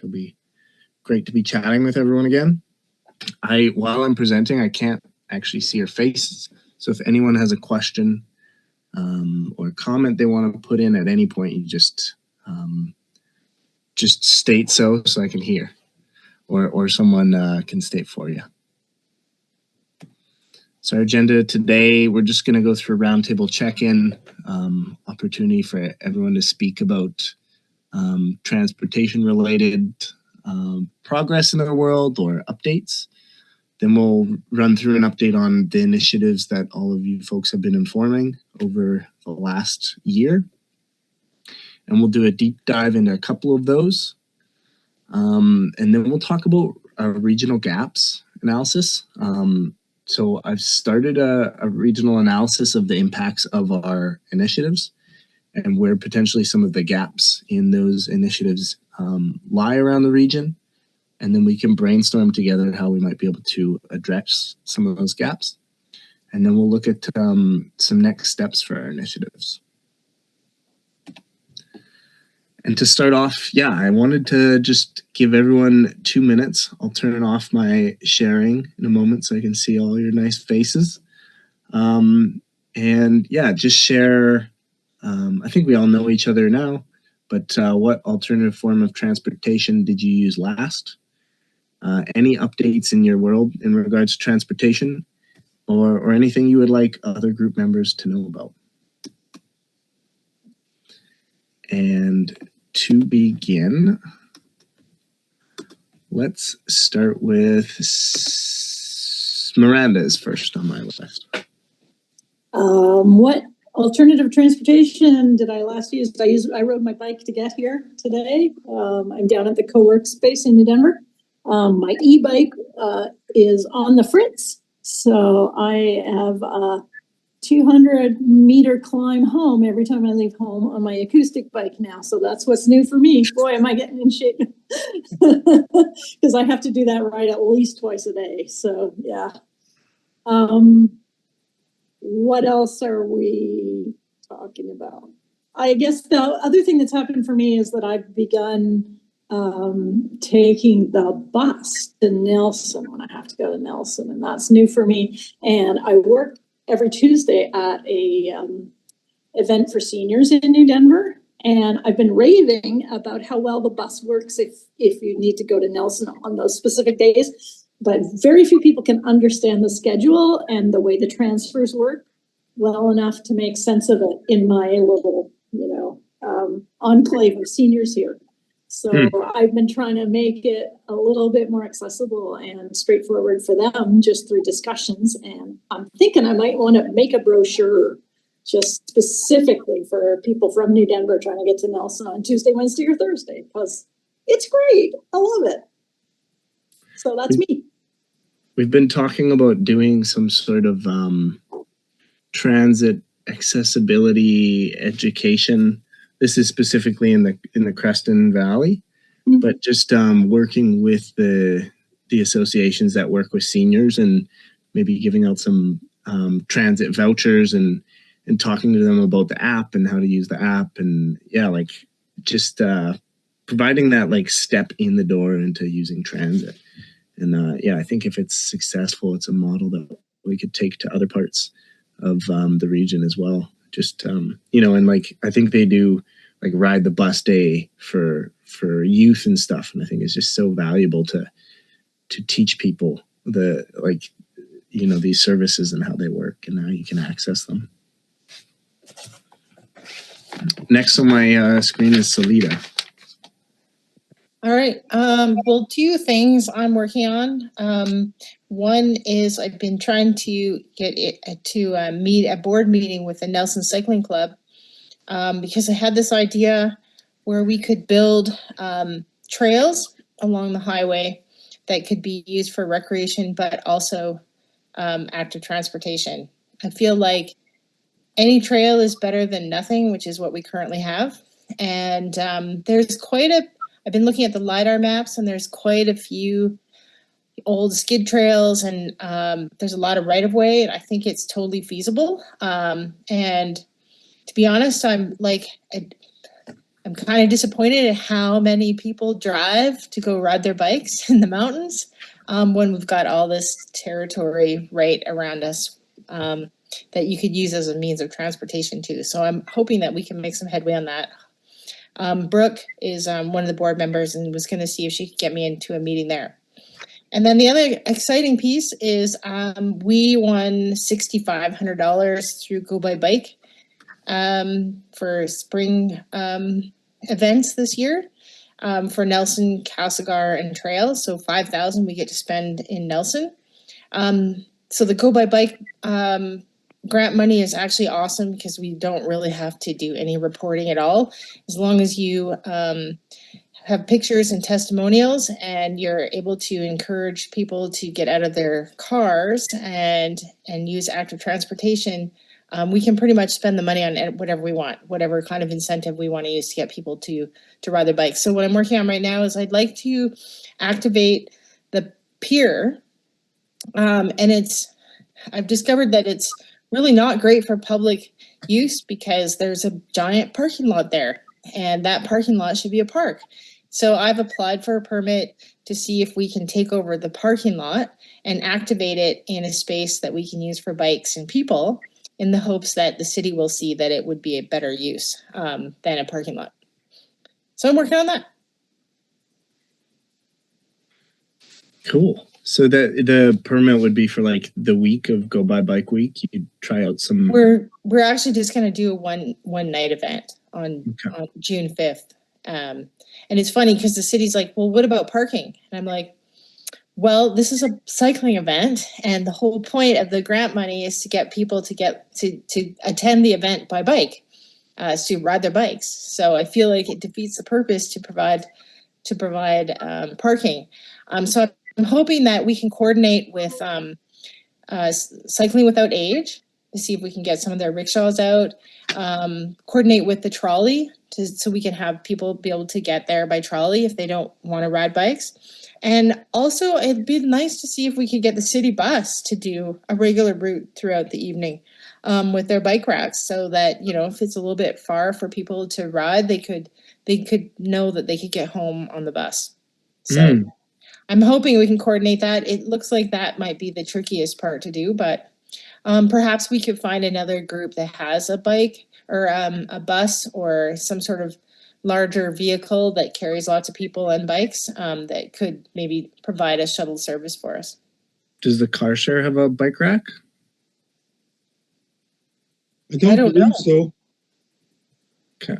it'll be great to be chatting with everyone again. While I'm presenting, I can't actually see your face. So if anyone has a question or comment they want to put in at any point, you just state so I can hear, or someone can state for you. So our agenda today, we're just going to go through a roundtable check-in, opportunity for everyone to speak about transportation-related progress in their world or updates. Then we'll run through an update on the initiatives that all of you folks have been informing over the last year. And we'll do a deep dive into a couple of those. And then we'll talk about our regional gaps analysis. So I've started a regional analysis of the impacts of our initiatives and where potentially some of the gaps in those initiatives lie around the region. And then we can brainstorm together how we might be able to address some of those gaps. And then we'll look at some next steps for our initiatives. And to start off, I wanted to just give everyone 2 minutes. I'll turn off my sharing in a moment so I can see all your nice faces. Just share, I think we all know each other now, but what alternative form of transportation did you use last? Any updates in your world in regards to transportation or anything you would like other group members to know about? And to begin, let's start with Miranda is first on my list. What alternative transportation did I last use? I rode my bike to get here today. I'm down at the co-work space in New Denver. My e-bike is on the fritz, so I have a 200-meter climb home every time I leave home on my acoustic bike now. So that's what's new for me. Boy, am I getting in shape, because I have to do that ride at least twice a day. So yeah. What else are we talking about? I guess the other thing that's happened for me is that I've begun taking the bus to Nelson when I have to go to Nelson, and that's new for me. And I work every Tuesday at a event for seniors in New Denver, and I've been raving about how well the bus works if you need to go to Nelson on those specific days. But very few people can understand the schedule and the way the transfers work well enough to make sense of it in my little, enclave of seniors here. So I've been trying to make it a little bit more accessible and straightforward for them just through discussions. And I'm thinking I might want to make a brochure just specifically for people from New Denver trying to get to Nelson on Tuesday, Wednesday, or Thursday, because it's great. I love it. So that's me. We've been talking about doing some sort of transit accessibility education. This is specifically in the Creston Valley, but just working with the associations that work with seniors and maybe giving out some transit vouchers and talking to them about the app and how to use the app, and just providing that step in the door into using transit. And I think if it's successful, it's a model that we could take to other parts of the region as well. Just and I think they do ride the bus day for youth and stuff, and I think it's just so valuable to teach people these services and how they work and how you can access them. Next on my screen is Salida. All right. Well, 2 things I'm working on. One is I've been trying to get it to meet a board meeting with the Nelson Cycling Club, because I had this idea where we could build trails along the highway that could be used for recreation, but also active transportation. I feel like any trail is better than nothing, which is what we currently have. And there's I've been looking at the LiDAR maps, and there's quite a few old skid trails, and there's a lot of right-of-way, and I think it's totally feasible. And to be honest, I'm I'm kind of disappointed at how many people drive to go ride their bikes in the mountains when we've got all this territory right around us that you could use as a means of transportation too. So I'm hoping that we can make some headway on that. Brooke is one of the board members and was going to see if she could get me into a meeting there. And then the other exciting piece is we won $6,500 through Go by Bike for spring events this year for Nelson, Castlegar, and Trails. So $5,000 we get to spend in Nelson. So the Go by Bike grant money is actually awesome because we don't really have to do any reporting at all. As long as you have pictures and testimonials and you're able to encourage people to get out of their cars and use active transportation, we can pretty much spend the money on whatever we want, whatever kind of incentive we want to use to get people to ride their bikes. So what I'm working on right now is I'd like to activate the pier. And I've discovered that it's really not great for public use because there's a giant parking lot there and that parking lot should be a park. So I've applied for a permit to see if we can take over the parking lot and activate it in a space that we can use for bikes and people in the hopes that the city will see that it would be a better use than a parking lot. So I'm working on that. Cool. So that the permit would be for like the week of Go by Bike Week. You'd try out some. We're actually just going to do a one night event on June 5th. And it's funny because the city's like, well, what about parking? And I'm like, well, this is a cycling event, and the whole point of the grant money is to get people to attend the event by bike, to ride their bikes. So I feel like it defeats the purpose to provide parking. So I'm hoping that we can coordinate with Cycling Without Age to see if we can get some of their rickshaws out, coordinate with the trolley so we can have people be able to get there by trolley if they don't want to ride bikes. And also it'd be nice to see if we could get the city bus to do a regular route throughout the evening with their bike racks so that, you know, if it's a little bit far for people to ride, they could know that they could get home on the bus. So I'm hoping we can coordinate that. It looks like that might be the trickiest part to do, but perhaps we could find another group that has a bike or a bus or some sort of larger vehicle that carries lots of people and bikes that could maybe provide a shuttle service for us. Does the car share have a bike rack? I don't believe so. Okay.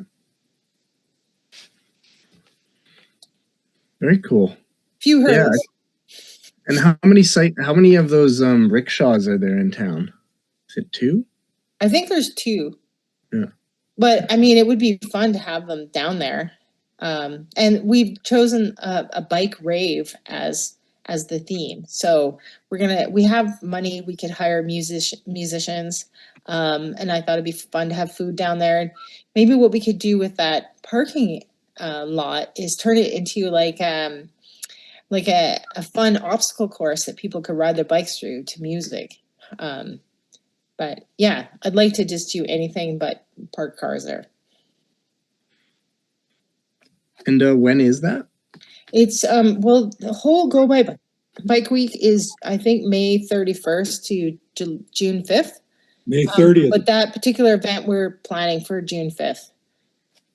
Very cool. Few hurdles. Yeah. And how many of those rickshaws are there in town? Is it 2? I think there's 2. Yeah. But I mean, it would be fun to have them down there. And we've chosen a bike rave as the theme. So we have money, we could hire musicians. And I thought it'd be fun to have food down there. Maybe what we could do with that parking lot is turn it into like a fun obstacle course that people could ride their bikes through to music. But yeah, I'd like to just do anything but park cars there. And when is that? It's well, the whole Go by Bike Week is I think May 31st to June 5th. May 30th. But that particular event we're planning for June 5th.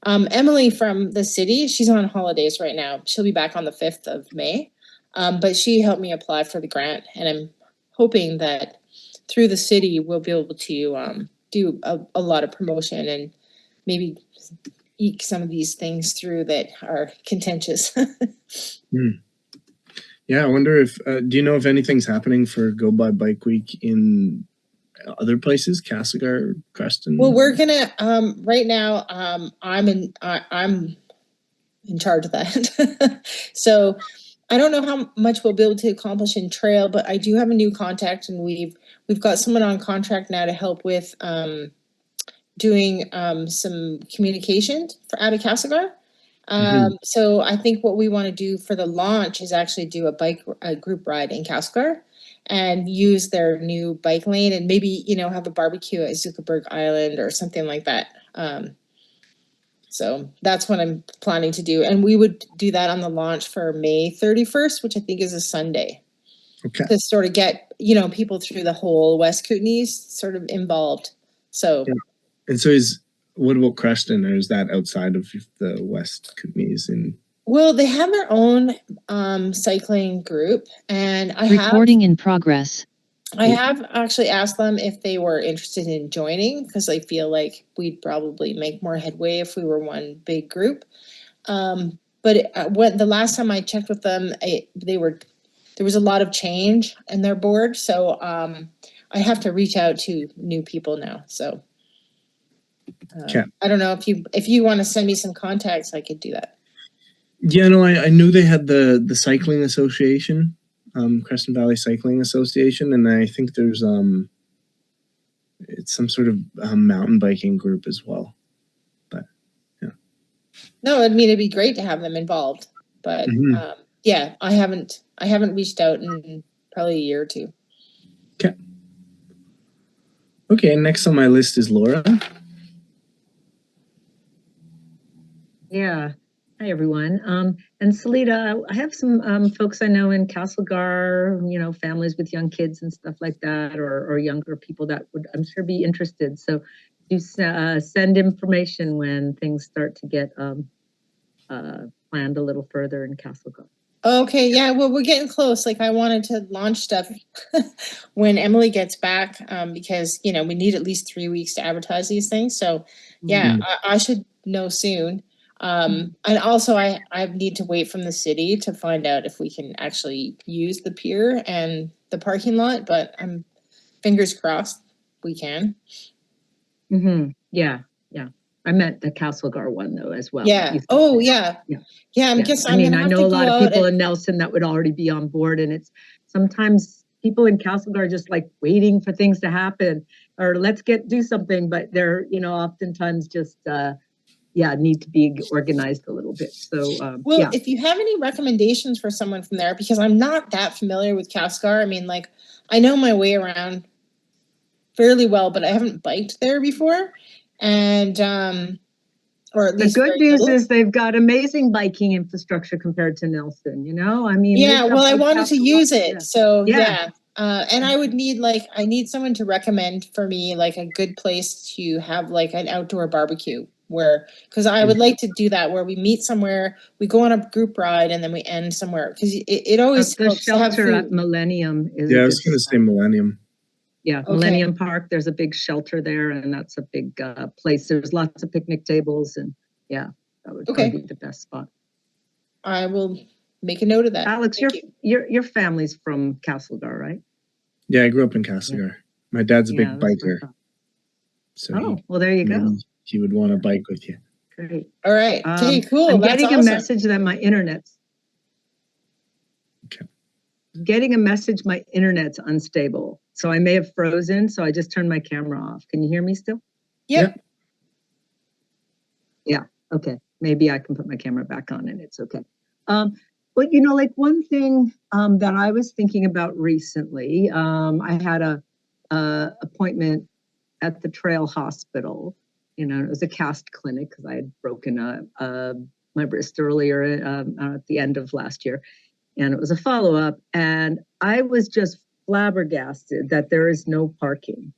Emily from the city, she's on holidays right now. She'll be back on the 5th of May. But she helped me apply for the grant, and I'm hoping that through the city we'll be able to do a lot of promotion and maybe eke some of these things through that are contentious. Yeah, I wonder if do you know if anything's happening for Go by Bike Week in other places, Castlegar, Creston? Well, we're gonna right now. I'm in charge of that, so I don't know how much we'll be able to accomplish in trail, but I do have a new contact, and we've got someone on contract now to help with doing some communication for out of Castlegar. So I think what we want to do for the launch is actually do a group ride in Castlegar and use their new bike lane and maybe, have a barbecue at Zuckerberg Island or something like that. So that's what I'm planning to do. And we would do that on the launch for May 31st, which I think is a Sunday. Okay. To sort of get, people through the whole West Kootenays sort of involved. So, Yeah. And so what about Creston, or is that outside of the West Kootenays? well, they have their own cycling group, and Recording in progress. I have actually asked them if they were interested in joining, because I feel like we'd probably make more headway if we were one big group. But when the last time I checked with them, there was a lot of change in their board, so I have to reach out to new people now. So I don't know if you want to send me some contacts, I could do that. Yeah, no, I knew they had the cycling association, Creston Valley Cycling Association, and I think there's it's some sort of mountain biking group as well. But yeah. No, I mean, it'd be great to have them involved, but yeah, I haven't reached out in probably a year or two. Okay, next on my list is Laura. Yeah. Hi, everyone. And Salita, I have some folks I know in Castlegar, families with young kids and stuff like that, or younger people that would, I'm sure, be interested. So you send information when things start to get planned a little further in Castlegar. Okay, yeah, well, we're getting close. Like, I wanted to launch stuff when Emily gets back, because, we need at least 3 weeks to advertise these things. So, yeah, I should know soon. And also, I need to wait from the city to find out if we can actually use the pier and the parking lot, but I'm fingers crossed we can. Yeah. I meant the Castlegar one though as well. Yeah. Oh, yeah. Yeah. I know a lot of people in Nelson that would already be on board, and it's sometimes people in Castlegar are just like waiting for things to happen, or let's do something, but they're oftentimes just need to be organized a little bit. So if you have any recommendations for someone from there, because I'm not that familiar with Castlegar. I mean, like, I know my way around fairly well, but I haven't biked there before. And or at least the good news is they've got amazing biking infrastructure compared to Nelson. I mean, I wanted to use it. So and I would need I need someone to recommend for me like a good place to have like an outdoor barbecue, because I would like to do that, where we meet somewhere, we go on a group ride, and then we end somewhere, because it always the shelter at Millennium is. Yeah, I was going to say Millennium. Yeah, okay. Millennium Park, there's a big shelter there, and that's a big place. There's lots of picnic tables, and that would probably be the best spot. I will make a note of that. Alex, your family's from Castlegar, right? Yeah, I grew up in Castlegar. My dad's a big biker. So well, there you go. He would want to bike with you. Great. All right. Okay, cool. I'm getting a message that my internet's unstable. So I may have frozen, so I just turned my camera off. Can you hear me still? Yep. Yeah, okay. Maybe I can put my camera back on and it's okay. But one thing that I was thinking about recently, I had a appointment at the Trail Hospital. It was a cast clinic because I had broken my wrist earlier at the end of last year. And it was a follow-up, and I was just flabbergasted that there is no parking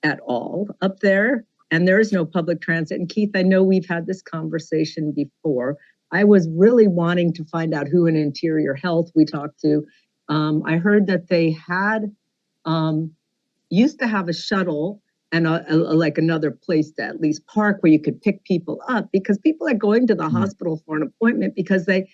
at all up there, and there is no public transit. And Keith, I know we've had this conversation before. I was really wanting to find out who in Interior Health we talked to. I heard that they had used to have a shuttle and like another place to at least park where you could pick people up, because people are going to the hospital for an appointment because they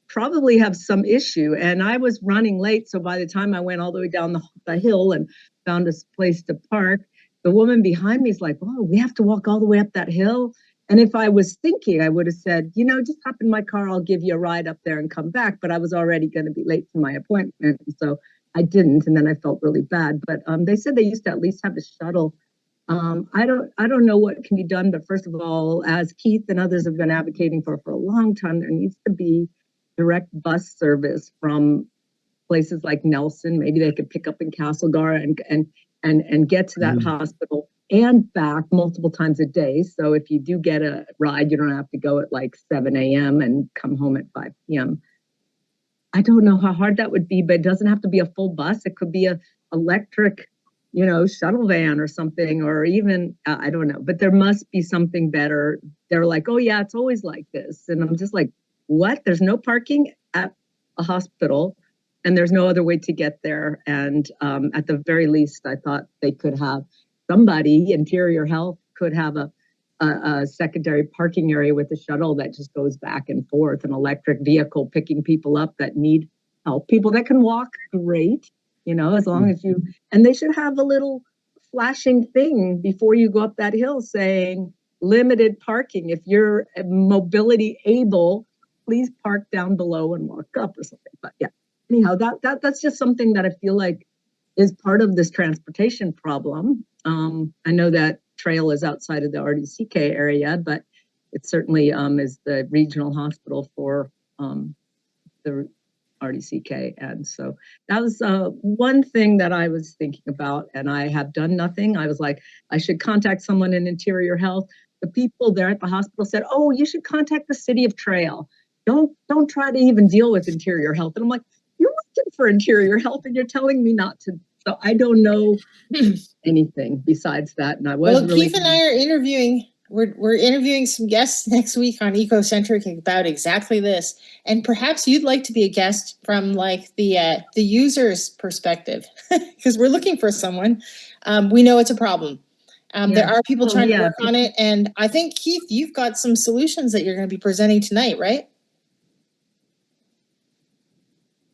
probably have some issue. And I was running late, so by the time I went all the way down the hill and found a place to park, the woman behind me is like, "Oh, we have to walk all the way up that hill." And if I was thinking, I would have said, just hop in my car, I'll give you a ride up there and come back. But I was already going to be late for my appointment, so I didn't. And then I felt really bad. But they said they used to at least have a shuttle. I don't know what can be done, but first of all, as Keith and others have been advocating for a long time, there needs to be direct bus service from places like Nelson. Maybe they could pick up in Castlegar and get to that hospital and back multiple times a day. So if you do get a ride, you don't have to go at like 7 a.m. and come home at 5 p.m. I don't know how hard that would be, but it doesn't have to be a full bus. It could be a electric, shuttle van or something, or even, I don't know, but there must be something better. They're like, oh yeah, it's always like this. And I'm just like, what? There's no parking at a hospital and there's no other way to get there. And at the very least, I thought they could have somebody, Interior Health could have a secondary parking area with a shuttle that just goes back and forth, an electric vehicle picking people up that need help. People that can walk, great, as long as you, and they should have a little flashing thing before you go up that hill saying limited parking. If you're mobility able, please park down below and walk up or something. But yeah, anyhow, that's just something that I feel like is part of this transportation problem. I know that trail is outside of the RDCK area, but it certainly is the regional hospital for the RDCK. And so that was one thing that I was thinking about, and I have done nothing. I was like, I should contact someone in Interior Health. The people there at the hospital said, oh, you should contact the city of Trail. Don't try to even deal with Interior Health. And I'm like, you're working for Interior Health and you're telling me not to. So I don't know anything besides that. And I was really Keith and I are interviewing. We're interviewing some guests next week on Ecocentric about exactly this. And perhaps you'd like to be a guest from like the user's perspective, because we're looking for someone. We know it's a problem. There are people trying to work on it, and I think Keith, you've got some solutions that you're going to be presenting tonight, right?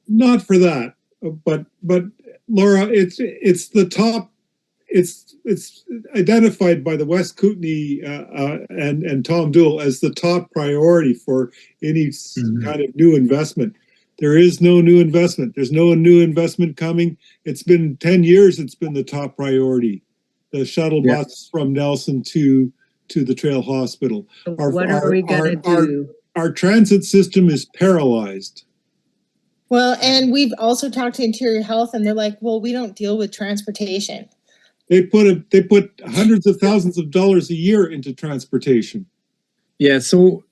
Not for that, but Laura, it's the top. It's identified by the West Kootenay and Tom Dool as the top priority for any kind of new investment. There is no new investment. There's no new investment coming. It's been 10 years. It's been the top priority. The shuttle bus from Nelson to the Trail Hospital. What are we going to do? Our transit system is paralyzed. Well, and we've also talked to Interior Health, and they're like, well, we don't deal with transportation. They put hundreds of thousands of dollars a year into transportation. Yeah, so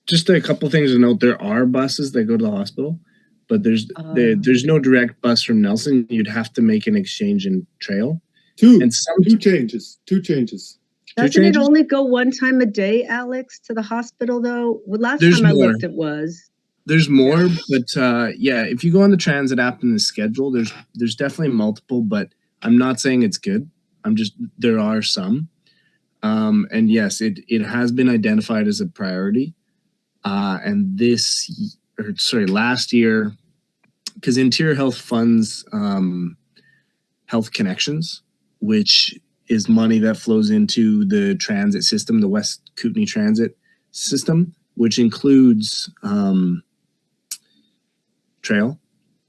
just a couple things to note. There are buses that go to the hospital, but there's no direct bus from Nelson. You'd have to make an exchange in Trail. Two changes. Doesn't it only go one time a day, Alex, to the hospital though? Well, last time I looked, it was. There's more, but if you go on the transit app in the schedule, there's definitely multiple, but I'm not saying it's good. There are some. And yes, it has been identified as a priority. And last year, because Interior Health funds Health Connections, which is money that flows into the transit system, the West Kootenay Transit system, which includes Trail.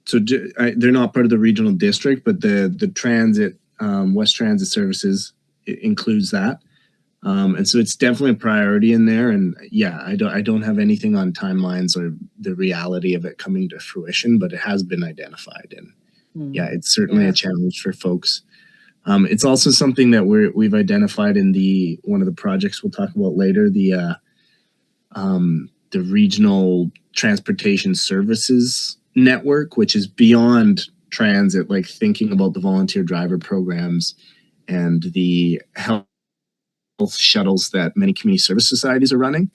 So they're not part of the regional district, but the transit, West Transit Services, it includes that. And so it's definitely a priority in there. And yeah, I don't have anything on timelines or the reality of it coming to fruition, but it has been identified. And yeah, it's certainly a challenge for folks. It's also something that we've identified in one of the projects we'll talk about later, the regional transportation services network, which is beyond transit, like thinking about the volunteer driver programs and the health shuttles that many community service societies are running.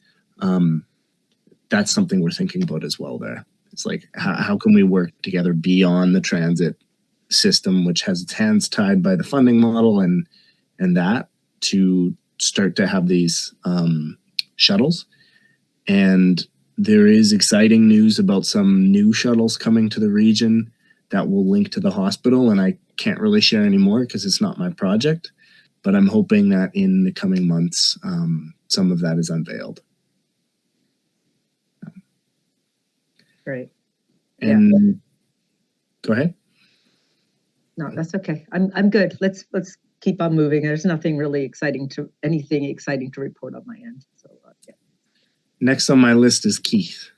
That's something we're thinking about as well there. It's like, how can we work together beyond the transit system, which has its hands tied by the funding model and that, to start to have these shuttles. And there is exciting news about some new shuttles coming to the region that will link to the hospital. And I can't really share any more because it's not my project, but I'm hoping that in the coming months, some of that is unveiled. Great. And go ahead. No, that's okay. I'm good. Let's keep on moving. There's nothing really anything exciting to report on my end. So yeah. Next on my list is Keith.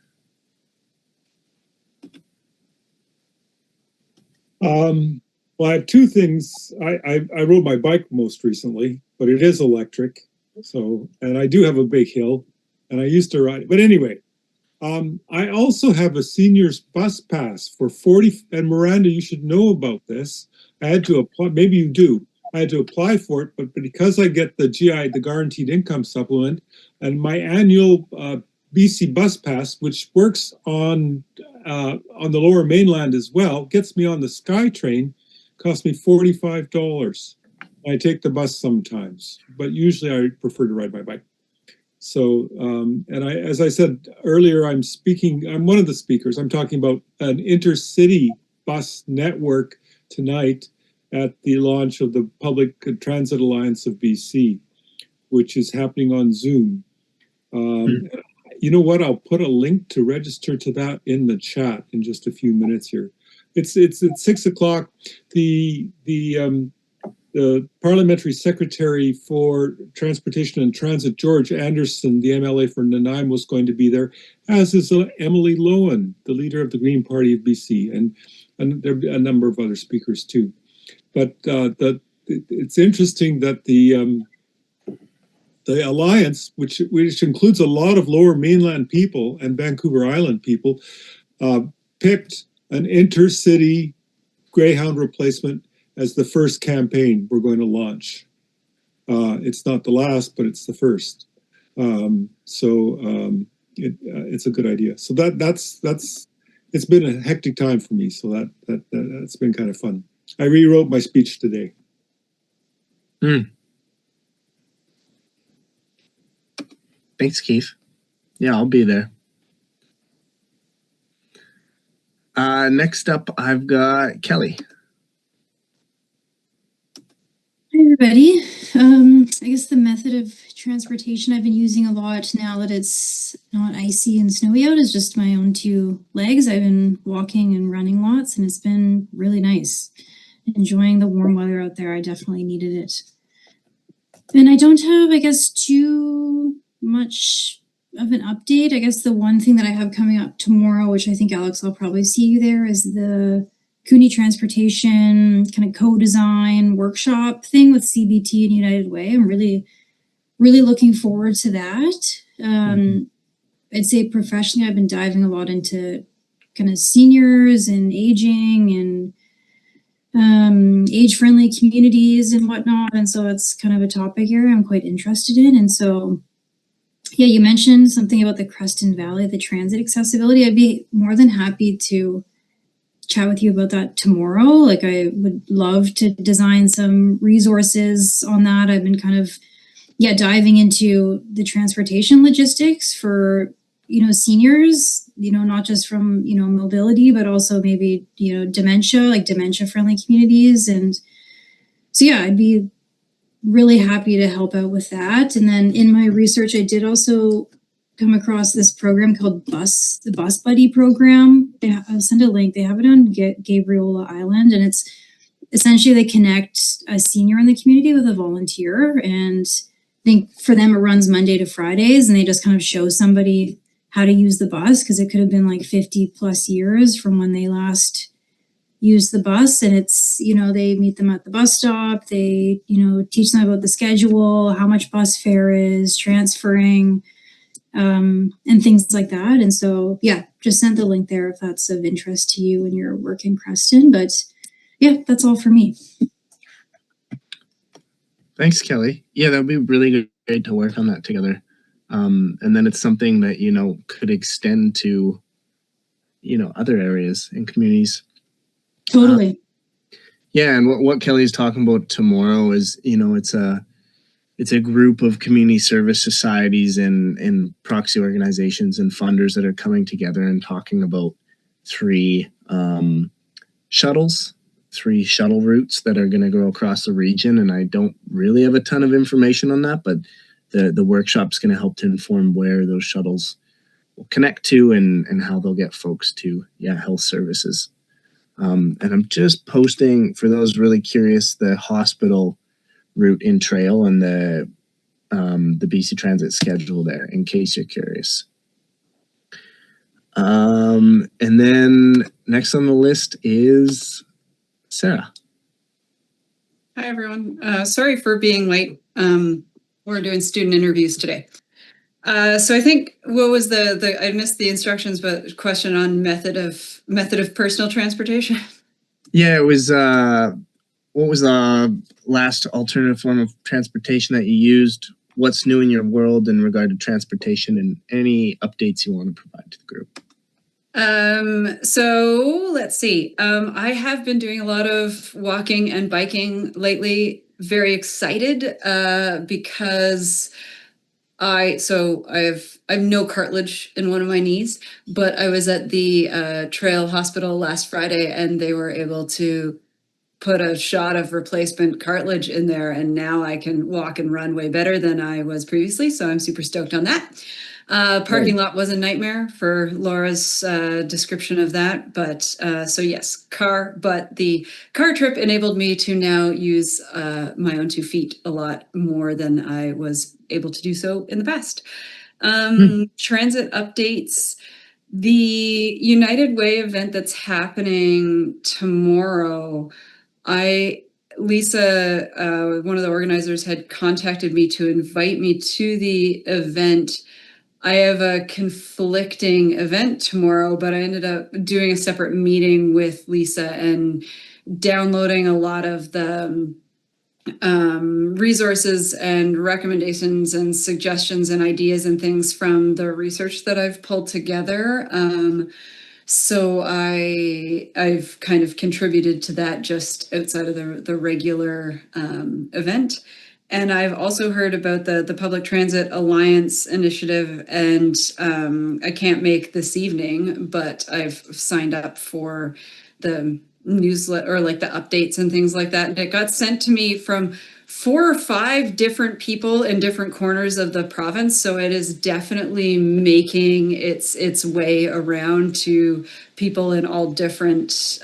Well, I have two things. I rode my bike most recently, but it is electric. So, and I do have a big hill, and I used to ride it. But anyway, I also have a seniors bus pass for 40. And Miranda, you should know about this. I had to apply. Maybe you do. I had to apply for it, but because I get the GI, the Guaranteed Income Supplement, and my annual BC bus pass, which works on the Lower Mainland as well, gets me on the SkyTrain. Cost me $45. I take the bus sometimes, but usually I prefer to ride my bike. So, and as I said earlier, I'm one of the speakers. I'm talking about an intercity bus network tonight at the launch of the Public Transit Alliance of BC, which is happening on Zoom. You know what? I'll put a link to register to that in the chat in just a few minutes here. It's at 6 o'clock. The Parliamentary Secretary for Transportation and Transit, George Anderson, the MLA for Nanaimo, was going to be there, as is Emily Lowen, the leader of the Green Party of BC, and there are a number of other speakers too. But it's interesting that the Alliance, which includes a lot of Lower Mainland people and Vancouver Island people, picked an intercity Greyhound replacement as the first campaign we're going to launch. It's not the last, but it's the first. It's a good idea. So that's it's been a hectic time for me. So that's been kind of fun. I rewrote my speech today. Thanks, Keith. Yeah, I'll be there. Next up, I've got Kelly. Hi, everybody. I guess the method of transportation I've been using a lot now that it's not icy and snowy out is just my own two legs. I've been walking and running lots, and it's been really nice. Enjoying the warm weather out there. I definitely needed it. And I don't have, I guess, too much of an update. I guess the one thing that I have coming up tomorrow, which I think, Alex, I'll probably see you there, is the CUNY Transportation kind of co-design workshop thing with CBT and United Way. I'm really, really looking forward to that. I'd say professionally, I've been diving a lot into kind of seniors and aging and age-friendly communities and whatnot. And so it's kind of a topic area I'm quite interested in. And so, yeah, you mentioned something about the Creston Valley, the transit accessibility. I'd be more than happy to chat with you about that tomorrow. Like, I would love to design some resources on that. I've been kind of, diving into the transportation logistics for, seniors, not just from, mobility, but also maybe, dementia, like dementia-friendly communities. And so, I'd be really happy to help out with that. And then in my research, I did also come across this program called the Bus Buddy program. I'll send a link. They have it on Gabriola Island, and it's essentially they connect a senior in the community with a volunteer. And I think for them, it runs Monday to Fridays, and they just kind of show somebody how to use the bus, because it could have been like 50 plus years from when they last used the bus. And it's, they meet them at the bus stop. They, teach them about the schedule, how much bus fare is, transferring, and things like that. And so, just send the link there if that's of interest to you and your work in Creston. But that's all for me. Thanks, Kelly. Yeah, that would be really great to work on that together. And then it's something that, could extend to, other areas and communities. Totally. And what Kelly's talking about tomorrow is, it's a group of community service societies and proxy organizations and funders that are coming together and talking about three shuttle routes that are going to go across the region. And I don't really have a ton of information on that, but the workshop's going to help to inform where those shuttles will connect to and how they'll get folks to health services. And I'm just posting, for those really curious, the hospital route in Trail and the BC Transit schedule there, in case you're curious. And then next on the list is Sarah. Hi, everyone. Sorry for being late. We're doing student interviews today. So I think what was I missed the instructions, but question on method of personal transportation. Yeah, it was what was the last alternative form of transportation that you used? What's new in your world in regard to transportation, and any updates you want to provide to the group? So let's see. I have been doing a lot of walking and biking lately. Very excited because I have no cartilage in one of my knees, but I was at the Trail Hospital last Friday, and they were able to put a shot of replacement cartilage in there, and now I can walk and run way better than I was previously. So I'm super stoked on that. Parking lot was a nightmare for Laura's description of that, but so yes, car. But the car trip enabled me to now use my own 2 feet a lot more than I was able to do so in the past. Transit updates. The United Way event that's happening tomorrow. Lisa, one of the organizers, had contacted me to invite me to the event. I have a conflicting event tomorrow, but I ended up doing a separate meeting with Lisa and downloading a lot of the resources and recommendations and suggestions and ideas and things from the research that I've pulled together. So I've kind of contributed to that just outside of the regular event. And I've also heard about the Public Transit Alliance initiative, and I can't make this evening, but I've signed up for the newsletter, or like the updates and things like that. And it got sent to me from 4 or 5 different people in different corners of the province. So it is definitely making its way around to people in all different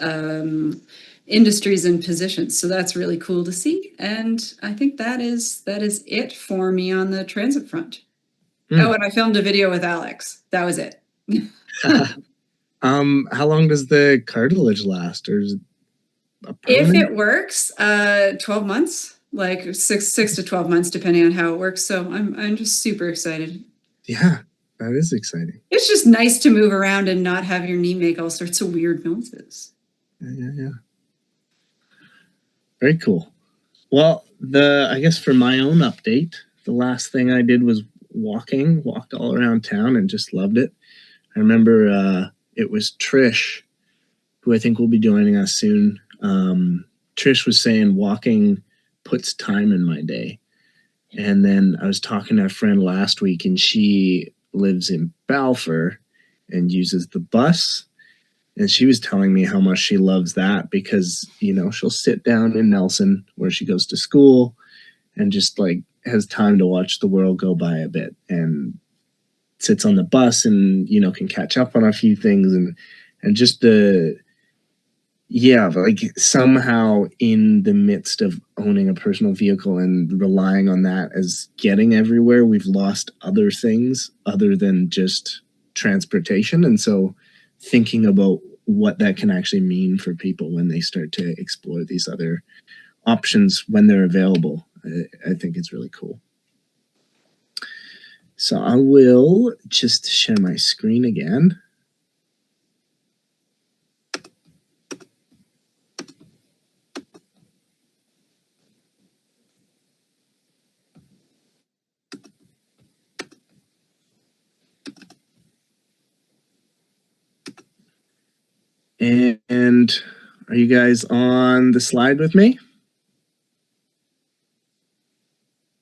industries and positions. So that's really cool to see. And I think that is it for me on the transit front. Oh, and I filmed a video with Alex. That was it. How long does the cartilage last, or is it if it works, 12 months, like 6 to 12 months, depending on how it works. So I'm just super excited. Yeah, that is exciting. It's just nice to move around and not have your knee make all sorts of weird noises. Yeah. Very cool. Well, I guess for my own update, the last thing I did was walked all around town and just loved it. I remember it was Trish, who I think will be joining us soon. Trish was saying walking puts time in my day. And then I was talking to a friend last week, and she lives in Balfour and uses the bus. And she was telling me how much she loves that because, she'll sit down in Nelson where she goes to school and just like has time to watch the world go by a bit, and sits on the bus and, can catch up on a few things, and just like somehow in the midst of owning a personal vehicle and relying on that as getting everywhere, we've lost other things other than just transportation. And so thinking about what that can actually mean for people when they start to explore these other options when they're available, I think it's really cool. So I will just share my screen again. And are you guys on the slide with me?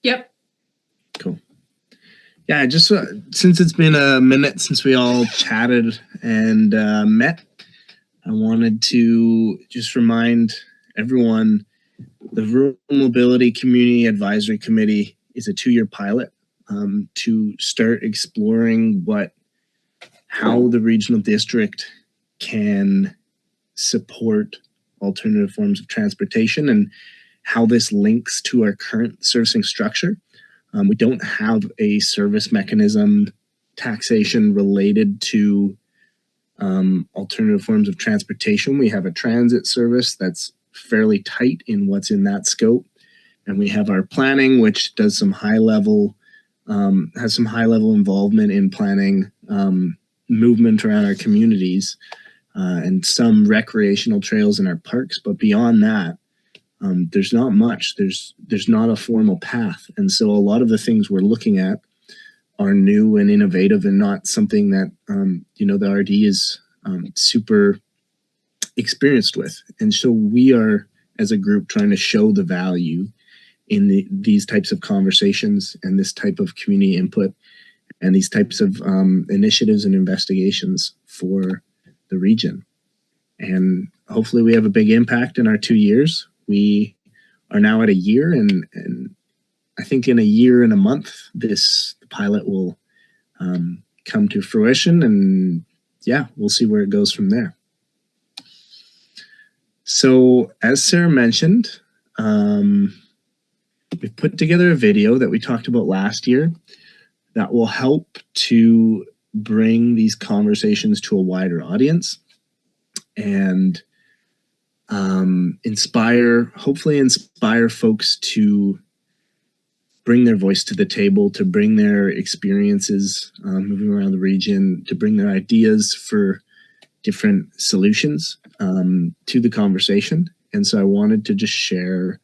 Yep. Cool. Yeah, just since it's been a minute since we all chatted and met, I wanted to just remind everyone the Rural Mobility Community Advisory Committee is a 2-year pilot to start exploring how the regional district can support alternative forms of transportation and how this links to our current servicing structure. We don't have a service mechanism taxation related to alternative forms of transportation. We have a transit service that's fairly tight in what's in that scope. And we have our planning, which does some high level, has some high level involvement in planning movement around our communities and some recreational trails in our parks. But beyond that, there's not much. There's not a formal path. And so a lot of the things we're looking at are new and innovative and not something that, the RD is super experienced with. And so we are, as a group, trying to show the value in these types of conversations and this type of community input and these types of initiatives and investigations for the region. And hopefully we have a big impact in our 2 years. We are now at a year, and I think in a year and a month, the pilot will come to fruition, and yeah, we'll see where it goes from there. So as Sarah mentioned, we've put together a video that we talked about last year that will help to bring these conversations to a wider audience and hopefully inspire folks to bring their voice to the table, to bring their experiences moving around the region, to bring their ideas for different solutions to the conversation. And so I wanted to just share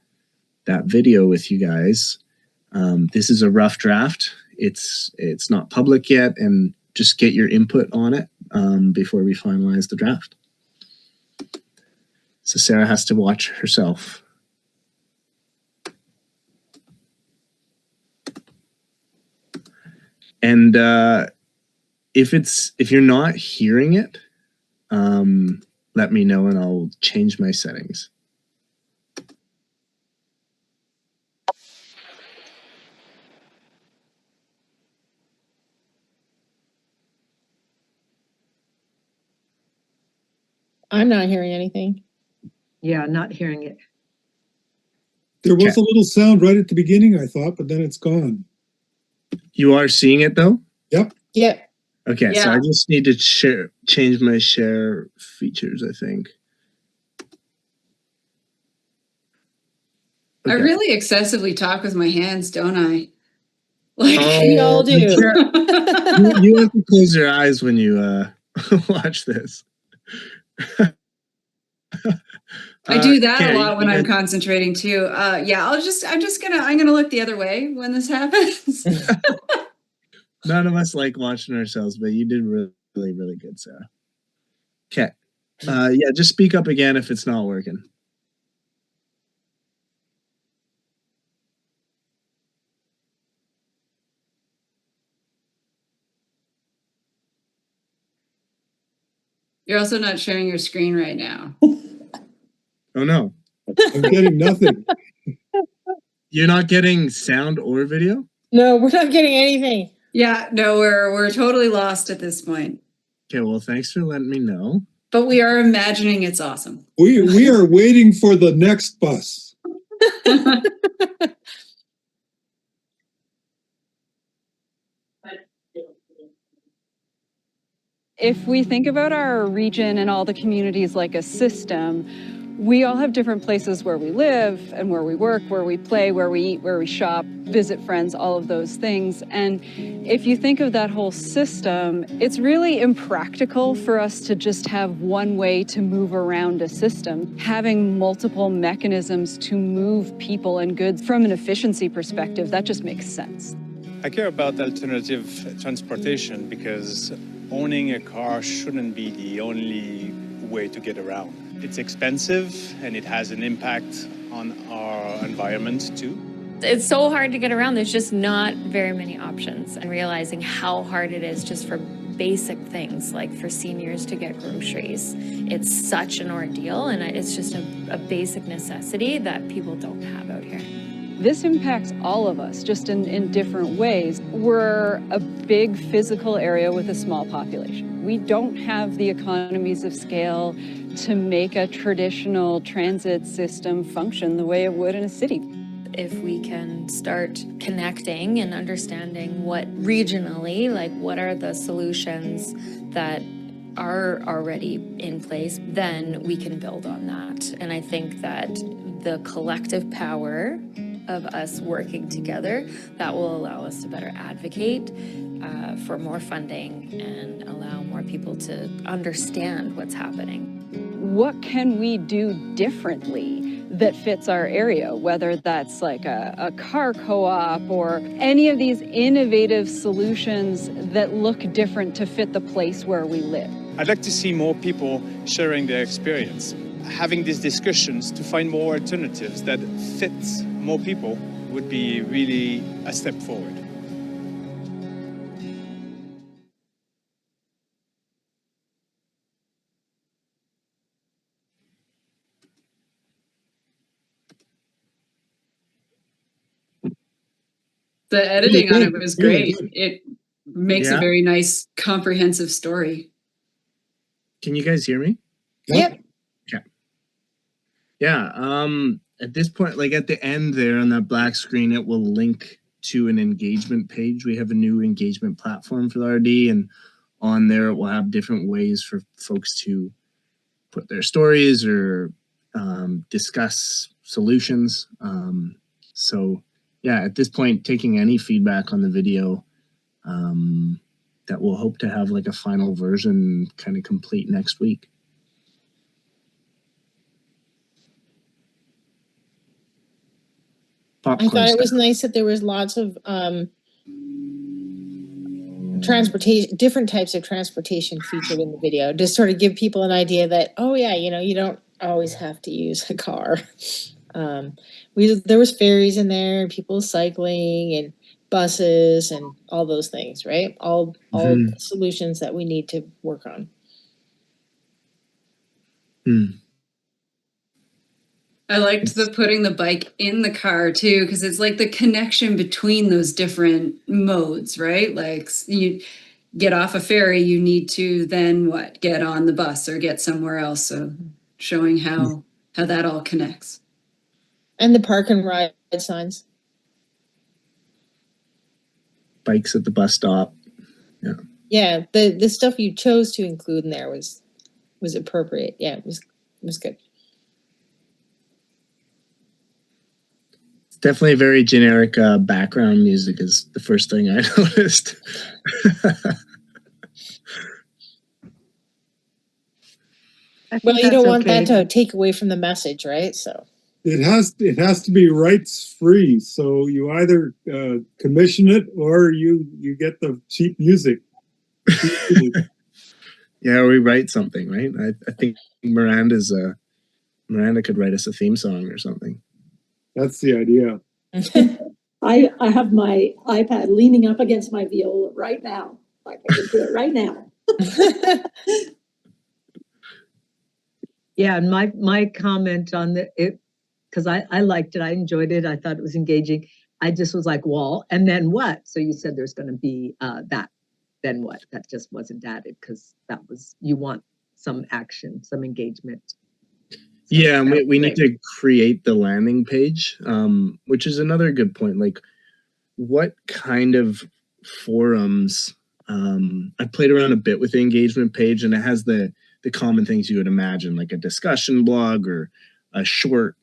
that video with you guys. This is a rough draft. It's not public yet, and just get your input on it before we finalize the draft. So Sarah has to watch herself. And if you're not hearing it, let me know and I'll change my settings. I'm not hearing anything. Yeah, not hearing it. There was Okay. a little sound right at the beginning, I thought, but then it's gone. You are seeing it though? Yep. Okay, so Yeah. I just need to change my share features, I think. I Okay. really excessively talk with my hands, don't I? Like, We all do. You have to close your eyes when you watch this. I do that Okay, a lot when you I'm guys- concentrating too. Yeah, I'm gonna look the other way when this happens. None of us like watching ourselves, but you did really, really good, Sarah. Okay. Yeah, just speak up again if it's not working. You're also not sharing your screen right now. Oh no. I'm getting nothing. You're not getting sound or video? No, we're not getting anything. Yeah, no, we're totally lost at this point. Okay, well, thanks for letting me know. But we are imagining it's awesome. We are waiting for the next bus. If we think about our region and all the communities like a system, we all have different places where we live and where we work, where we play, where we eat, where we shop, visit friends, all of those things. And if you think of that whole system, it's really impractical for us to just have one way to move around a system. Having multiple mechanisms to move people and goods from an efficiency perspective, that just makes sense. I care about alternative transportation because owning a car shouldn't be the only way to get around. It's expensive and it has an impact on our environment too. It's so hard to get around. There's just not very many options, and realizing how hard it is just for basic things like for seniors to get groceries. It's such an ordeal, and it's just a basic necessity that people don't have out here. This impacts all of us, just in different ways. We're a big physical area with a small population. We don't have the economies of scale to make a traditional transit system function the way it would in a city. If we can start connecting and understanding what regionally, like what are the solutions that are already in place, then we can build on that. And I think that the collective power of us working together, that will allow us to better advocate for more funding and allow more people to understand what's happening. What can we do differently that fits our area, whether that's like a car co-op or any of these innovative solutions that look different to fit the place where we live? I'd like to see more people sharing their experience, having these discussions to find more alternatives that fit more people would be really a step forward. The editing on it was Really great. good. It makes a Yeah. very nice, comprehensive story. Can you guys hear me? Yep. Yeah. At this point, like at the end there on that black screen, it will link to an engagement page. We have a new engagement platform for the RD, and on there it will have different ways for folks to put their stories or discuss solutions. So yeah, at this point, taking any feedback on the video, that we'll hope to have like a final version kind of complete next week. I thought it was nice that there was lots of transportation, different types of transportation featured in the video, just sort of give people an idea that, oh yeah, you know, you don't always have to use a car. There was ferries in there, people cycling and buses and all those things, right? All solutions that we need to work on. I liked the putting the bike in the car too, because it's like the connection between those different modes, right? Like you get off a ferry, you need to then what? Get on the bus or get somewhere else. So showing how that all connects. And the park and ride signs. Bikes at the bus stop. Yeah. Yeah, the stuff you chose to include in there was appropriate. Yeah, it was good. It's definitely very generic background music is the first thing I noticed. Well, you don't want that to take away from the message, right? So It has to be rights free. So you either commission it or you get the cheap music. Yeah, we write something, right? I think Miranda could write us a theme song or something. That's the idea. I have my iPad leaning up against my viola right now. Like I can do it right now. Yeah, and my comment on it, because I liked it, I enjoyed it, I thought it was engaging. I just was like, well, and then what? So you said there's going to be that. Then what? That just wasn't added because that was, you want some action, some engagement. So yeah, and we need to create the landing page, which is another good point. Like, what kind of forums? I played around a bit with the engagement page, and it has the common things you would imagine, like a discussion blog or a short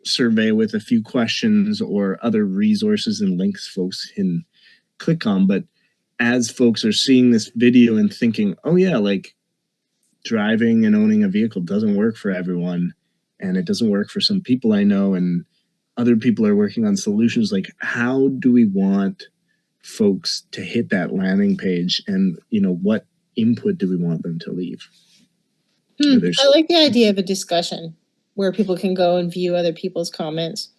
survey with a few questions or other resources and links folks can click on. But as folks are seeing this video and thinking, oh yeah, like driving and owning a vehicle doesn't work for everyone, and it doesn't work for some people I know, and other people are working on solutions, like how do we want folks to hit that landing page, and what input do we want them to leave? I like the idea of a discussion where people can go and view other people's comments.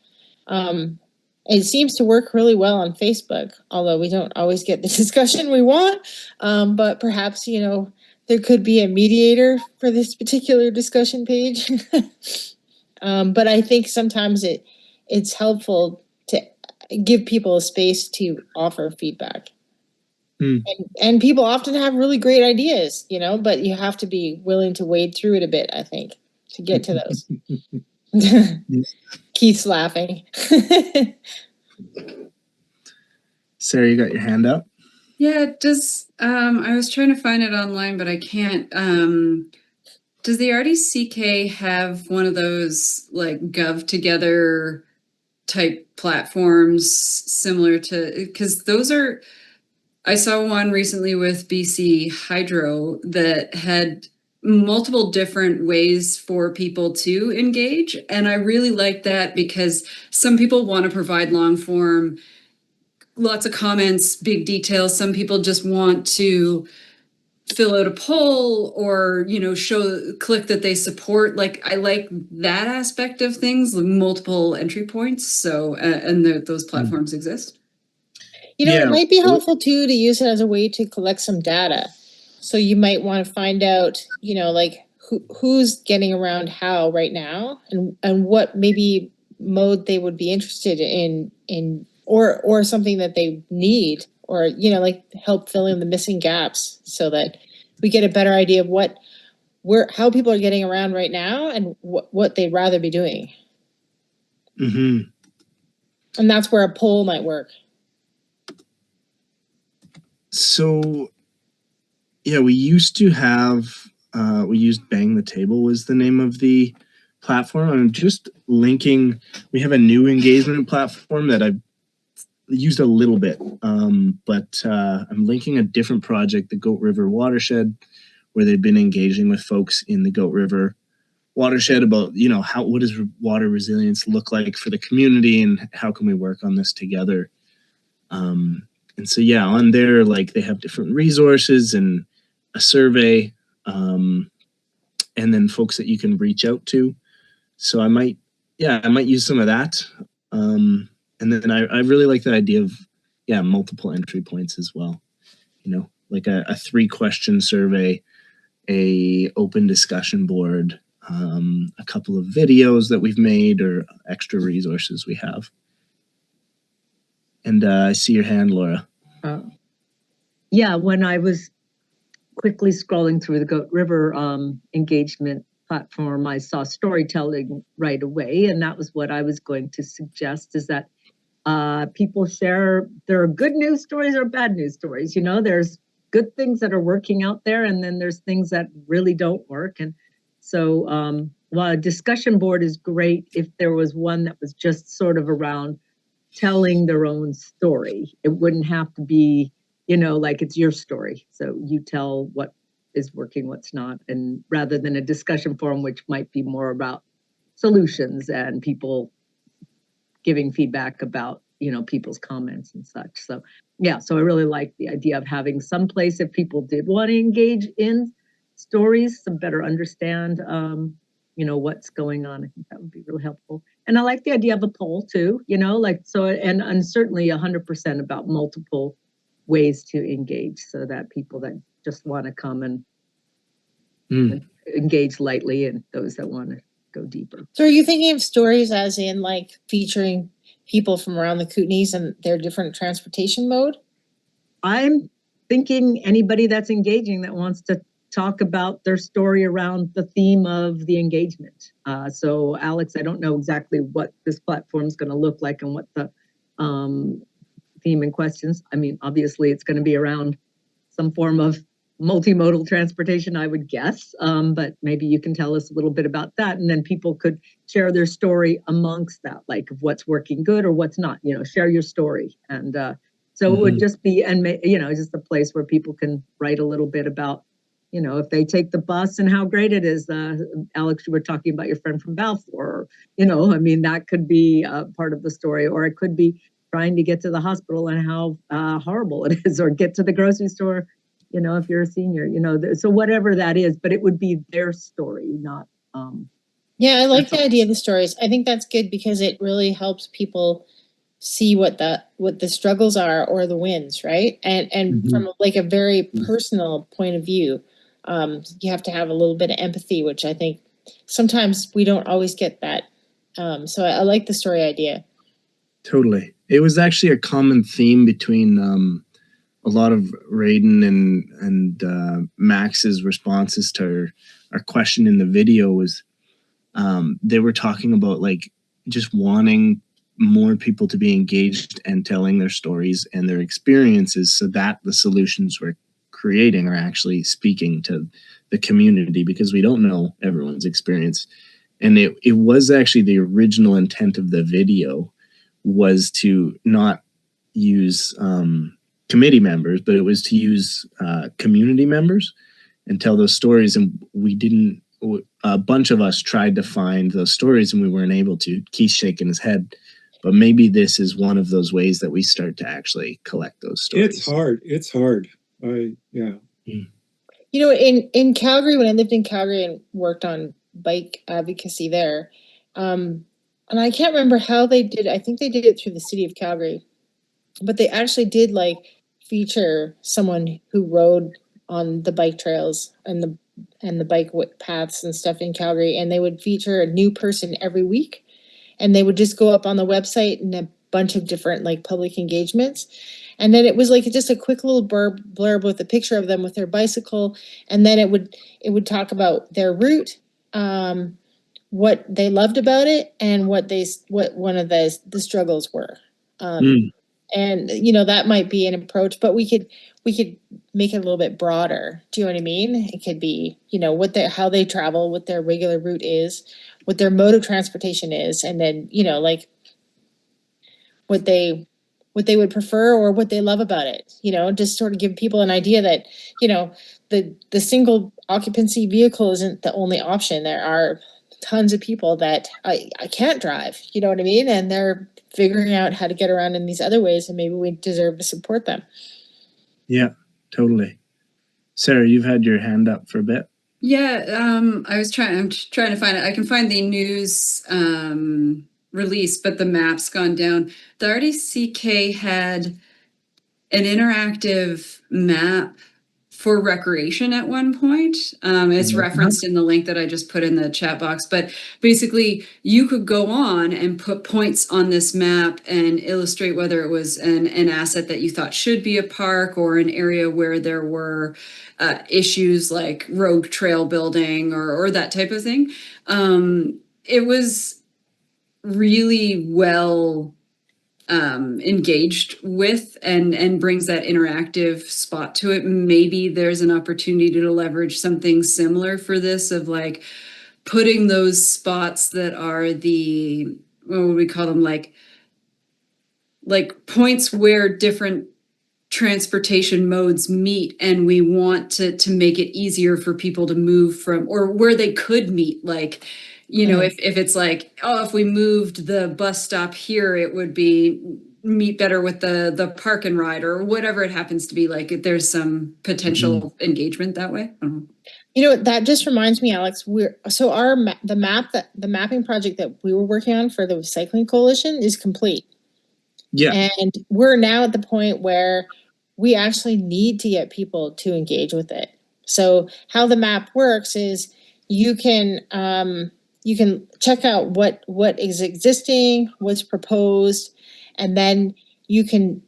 It seems to work really well on Facebook, although we don't always get the discussion we want. But perhaps, there could be a mediator for this particular discussion page. But I think sometimes it's helpful to give people a space to offer feedback. And people often have really great ideas, but you have to be willing to wade through it a bit, I think, to get to those. Keith's laughing. Sarah, you got your hand up? Yeah, does I was trying to find it online, but I can't. Does the RDCK have one of those like Gov Together type platforms similar to, because those are, I saw one recently with BC Hydro that had multiple different ways for people to engage. And I really like that because some people want to provide long form, lots of comments, big details. Some people just want to fill out a poll or, you know, click that they support. Like, I like that aspect of things, multiple entry points. So, and those platforms exist. You know, Yeah. it might be helpful too to use it as a way to collect some data. So you might want to find out, you know, like who's getting around how right now, and what maybe mode they would be interested in or something that they need, or, you know, like help fill in the missing gaps so that we get a better idea of how people are getting around right now and what they'd rather be doing. Mm-hmm. And that's where a poll might work. So, yeah, we used to have, we used Bang the Table was the name of the platform. I'm just linking, we have a new engagement platform that I've used a little bit, but I'm linking a different project, the Goat River Watershed, where they've been engaging with folks in the Goat River watershed about, you know, what does water resilience look like for the community and how can we work on this together. And so, yeah, on there, like they have different resources and a survey, and then folks that you can reach out to. So I might use some of that. And then I really like the idea of, multiple entry points as well. You know, like a 3-question survey, a open discussion board, a couple of videos that we've made or extra resources we have. And I see your hand, Laura. Yeah, when I was quickly scrolling through the Goat River engagement platform, I saw storytelling right away. And that was what I was going to suggest, is that people share, there are good news stories or bad news stories. You know, there's good things that are working out there, and then there's things that really don't work. And so while a discussion board is great, if there was one that was just sort of around telling their own story, it wouldn't have to be, you know, like it's your story. So you tell what is working, what's not, and rather than a discussion forum, which might be more about solutions and people giving feedback about, you know, people's comments and such. So yeah, so I really like the idea of having some place if people did want to engage in stories to better understand, you know, what's going on. I think that would be really helpful. And I like the idea of a poll too, you know, like, so, and certainly 100% about multiple ways to engage, so that people that just want to come and engage lightly, and those that want to go deeper. So are you thinking of stories as in like featuring people from around the Kootenays and their different transportation mode? I'm thinking anybody that's engaging that wants to talk about their story around the theme of the engagement. So Alex, I don't know exactly what this platform is going to look like and what the theme and questions. I mean, obviously it's going to be around some form of multimodal transportation, I would guess. But maybe you can tell us a little bit about that, and then people could share their story amongst that, like of what's working good or what's not, you know, share your story. And so it would just be, and you know, just a place where people can write a little bit about, you know, if they take the bus and how great it is. Alex, you were talking about your friend from Balfour, you know, I mean, that could be part of the story, or it could be trying to get to the hospital and how horrible it is, or get to the grocery store, you know, if you're a senior, you know, so whatever that is, but it would be their story, not. Yeah, I like the idea of the stories. I think that's good because it really helps people see what the struggles are or the wins, right? And from like a very personal point of view, you have to have a little bit of empathy, which I think sometimes we don't always get that. So I like the story idea. Totally. It was actually a common theme between a lot of Raiden and Max's responses to our question in the video was they were talking about like just wanting more people to be engaged and telling their stories and their experiences, so that the solutions we're creating are actually speaking to the community, because we don't know everyone's experience. And it was actually the original intent of the video was to not use committee members, but it was to use community members and tell those stories. And we didn't, a bunch of us tried to find those stories and we weren't able to. Keith's shaking his head, but maybe this is one of those ways that we start to actually collect those stories. It's hard. Yeah. You know, in Calgary, when I lived in Calgary and worked on bike advocacy there, and I can't remember how they did. I think they did it through the city of Calgary, but they actually did like feature someone who rode on the bike trails and the bike paths and stuff in Calgary, and they would feature a new person every week, and they would just go up on the website and a bunch of different like public engagements. And then it was like just a quick little blurb with a picture of them with their bicycle, and then it would talk about their route, what they loved about it, and what one of the struggles were. And you know, that might be an approach, but we could make it a little bit broader. Do you know what I mean? It could be, you know, how they travel, what their regular route is, what their mode of transportation is, and then, you know, like what they would prefer or what they love about it, you know, just sort of give people an idea that, you know, the single occupancy vehicle isn't the only option. There are tons of people that I can't drive, you know what I mean? And they're figuring out how to get around in these other ways, and maybe we deserve to support them. Yeah, totally. Sarah, you've had your hand up for a bit. Yeah, I'm trying to find it. I can find the news release, but the map's gone down. The RDCK had an interactive map for recreation at one point. It's referenced in the link that I just put in the chat box, but basically you could go on and put points on this map and illustrate whether it was an asset that you thought should be a park or an area where there were issues like rogue trail building or that type of thing. It was really well engaged with and brings that interactive spot to it. Maybe there's an opportunity to leverage something similar for this, of like putting those spots that are the, what would we call them, like points where different transportation modes meet, and we want to make it easier for people to move from, or where they could meet, like, you know, if it's like, oh, if we moved the bus stop here, it would meet better with the park and ride, or whatever it happens to be. Like, if there's some potential engagement that way. I don't know. You know, that just reminds me, Alex, the mapping project that we were working on for the Recycling Coalition is complete. Yeah. And we're now at the point where we actually need to get people to engage with it. So how the map works is you can check out what is existing, what's proposed, and then you can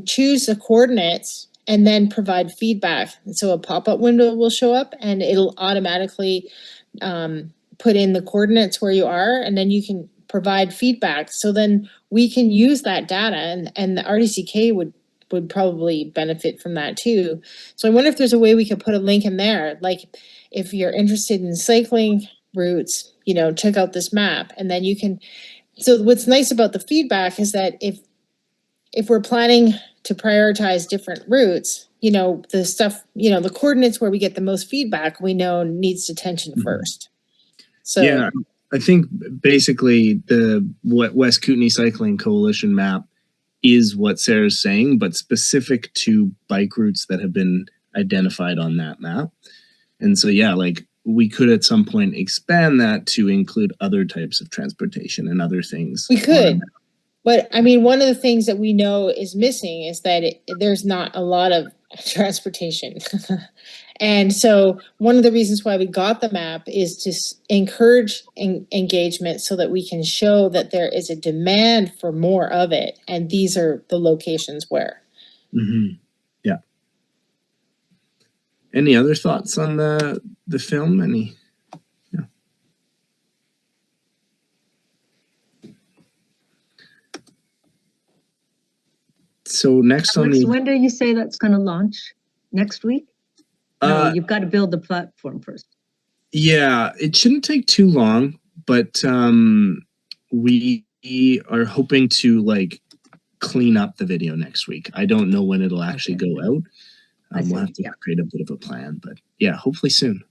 choose the coordinates and then provide feedback. So a pop-up window will show up and it'll automatically put in the coordinates where you are, and then you can provide feedback. So then we can use that data, and the RDCK would probably benefit from that too. So I wonder if there's a way we could put a link in there. Like, if you're interested in cycling routes, you know, check out this map, and then you can. So what's nice about the feedback is that if we're planning to prioritize different routes, you know, the stuff, you know, the coordinates where we get the most feedback, we know needs attention first. So yeah, I think basically what West Kootenay Cycling Coalition map is what Sarah's saying, but specific to bike routes that have been identified on that map. And so, yeah, like we could at some point expand that to include other types of transportation and other things. We could. But I mean, one of the things that we know is missing is that there's not a lot of transportation. And so one of the reasons why we got the map is to encourage engagement so that we can show that there is a demand for more of it. And these are the locations where. Mm-hmm. Yeah. Any other thoughts on the film? Any? Yeah. So next on the When do you say that's going to launch? Next week? No, you've got to build the platform first. yeah, it shouldn't take too long, but we are hoping to like clean up the video next week. I don't know when it'll actually go out. We'll have to create a bit of a plan, but yeah, hopefully soon.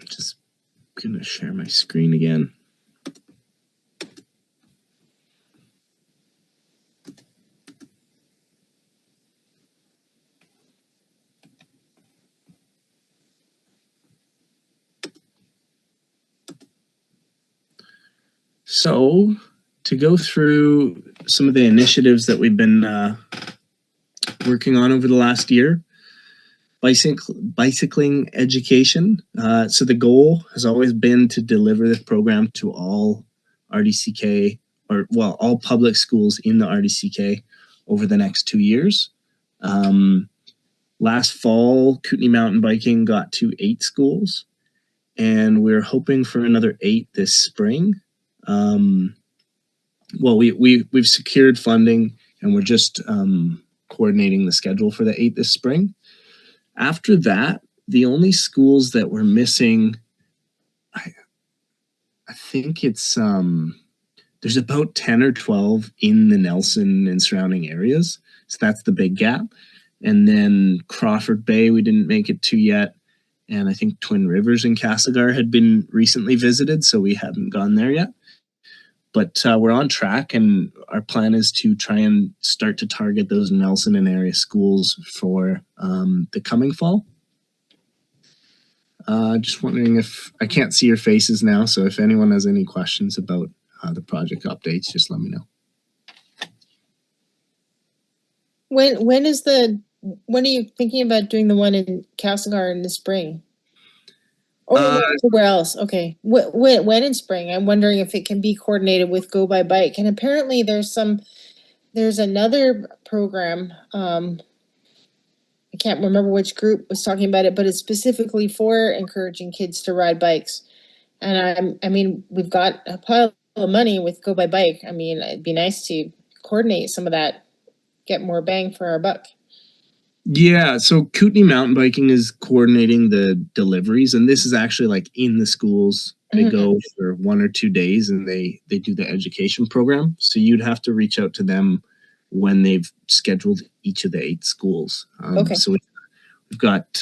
Just gonna share my screen again. So to go through some of the initiatives that we've been working on over the last year, bicycling education. So the goal has always been to deliver this program to all RDCK, or well, all public schools in the RDCK over the next 2 years. Last fall, Kootenay Mountain Biking got to 8 schools, and we're hoping for another 8 this spring. Well, we've secured funding, and we're just coordinating the schedule for the 8 this spring. After that, the only schools that we're missing, I think it's there's about 10 or 12 in the Nelson and surrounding areas. So that's the big gap. And then Crawford Bay, we didn't make it to yet. And I think Twin Rivers and Castlegar had been recently visited, so we haven't gone there yet. But we're on track, and our plan is to try and start to target those Nelson and area schools for the coming fall. Just wondering if, I can't see your faces now, so if anyone has any questions about the project updates, just let me know. When are you thinking about doing the one in Castlegar in the spring? Oh, where else? Okay. When in spring? I'm wondering if it can be coordinated with Go by Bike. And apparently there's another program. I can't remember which group was talking about it, but it's specifically for encouraging kids to ride bikes. And I mean, we've got a pile of money with Go by Bike. I mean, it'd be nice to coordinate some of that, get more bang for our buck. Yeah, so Kootenay Mountain Biking is coordinating the deliveries, and this is actually like in the schools. They go for 1 or 2 days, and they do the education program. So you'd have to reach out to them when they've scheduled each of the 8 schools. Okay. So we've got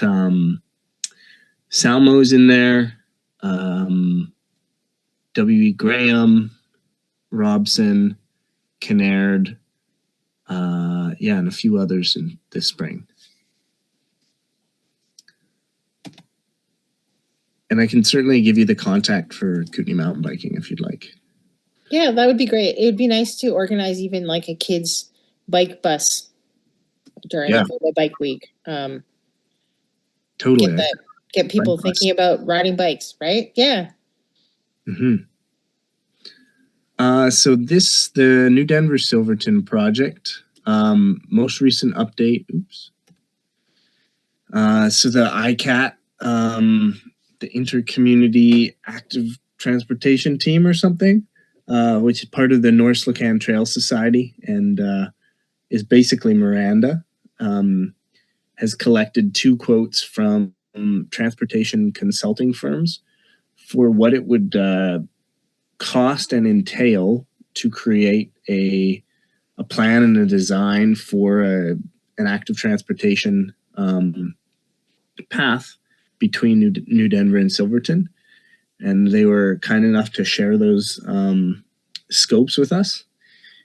Salmo's in there, W.E. Graham, Robson, Kinnaird, and a few others in this spring. And I can certainly give you the contact for Kootenay Mountain Biking if you'd like. Yeah, that would be great. It would be nice to organize even like a kids bike bus during the bike week. Totally. Get people thinking about riding bikes, right? Yeah. Mm-hmm. So the New Denver Silverton project, most recent update. Oops. So the ICAT, the Intercommunity Active Transportation Team or something, which is part of the North Slocan Trail Society and is basically Miranda, has collected 2 quotes from transportation consulting firms for what it would cost and entail to create a plan and a design for an active transportation path between New Denver and Silverton. And they were kind enough to share those scopes with us.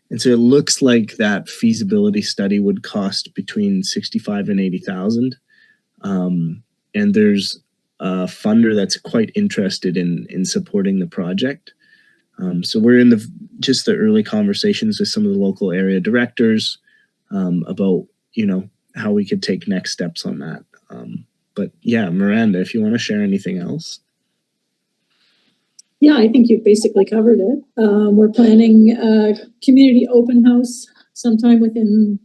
And so it looks like that feasibility study would cost between $65,000 and $80,000. And there's a funder that's quite interested in supporting the project. So we're in just the early conversations with some of the local area directors about, how we could take next steps on that. But yeah, Miranda, if you want to share anything else. Yeah, I think you've basically covered it. We're planning a community open house sometime in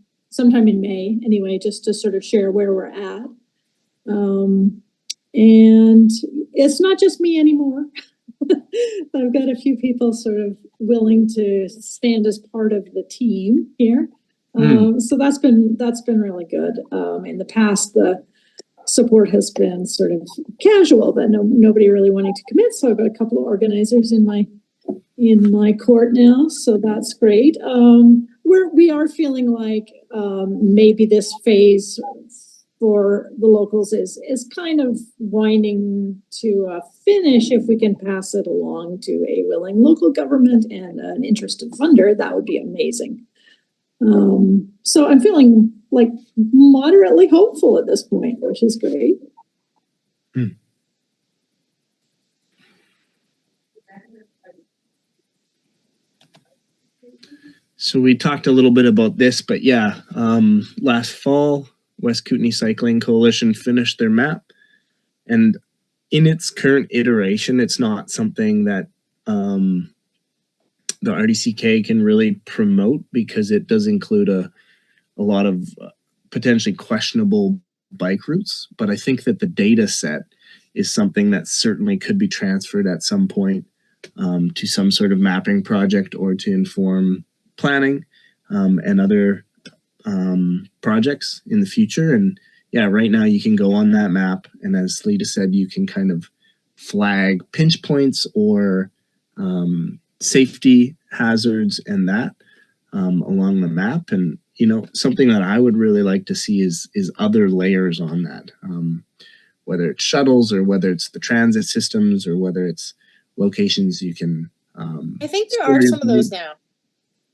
May, anyway, just to sort of share where we're at. And it's not just me anymore. I've got a few people sort of willing to stand as part of the team here. So that's been really good. In the past, the support has been sort of casual, but nobody really wanting to commit. So I've got a couple of organizers in my court now, so that's great. We are feeling like maybe this phase for the locals is kind of winding to a finish. If we can pass it along to a willing local government and an interested funder, that would be amazing. So I'm feeling like moderately hopeful at this point, which is great. So we talked a little bit about this, but yeah, last fall, West Kootenay Cycling Coalition finished their map, and in its current iteration, it's not something that the RDCK can really promote because it does include a lot of potentially questionable bike routes. But I think that the data set is something that certainly could be transferred at some point to some sort of mapping project or to inform planning and other projects in the future. And yeah, right now you can go on that map, and as Lita said, you can kind of flag pinch points or safety hazards and that along the map. And you know, something that I would really like to see is other layers on that, whether it's shuttles or whether it's the transit systems or whether it's locations you can. I think there are some of those now.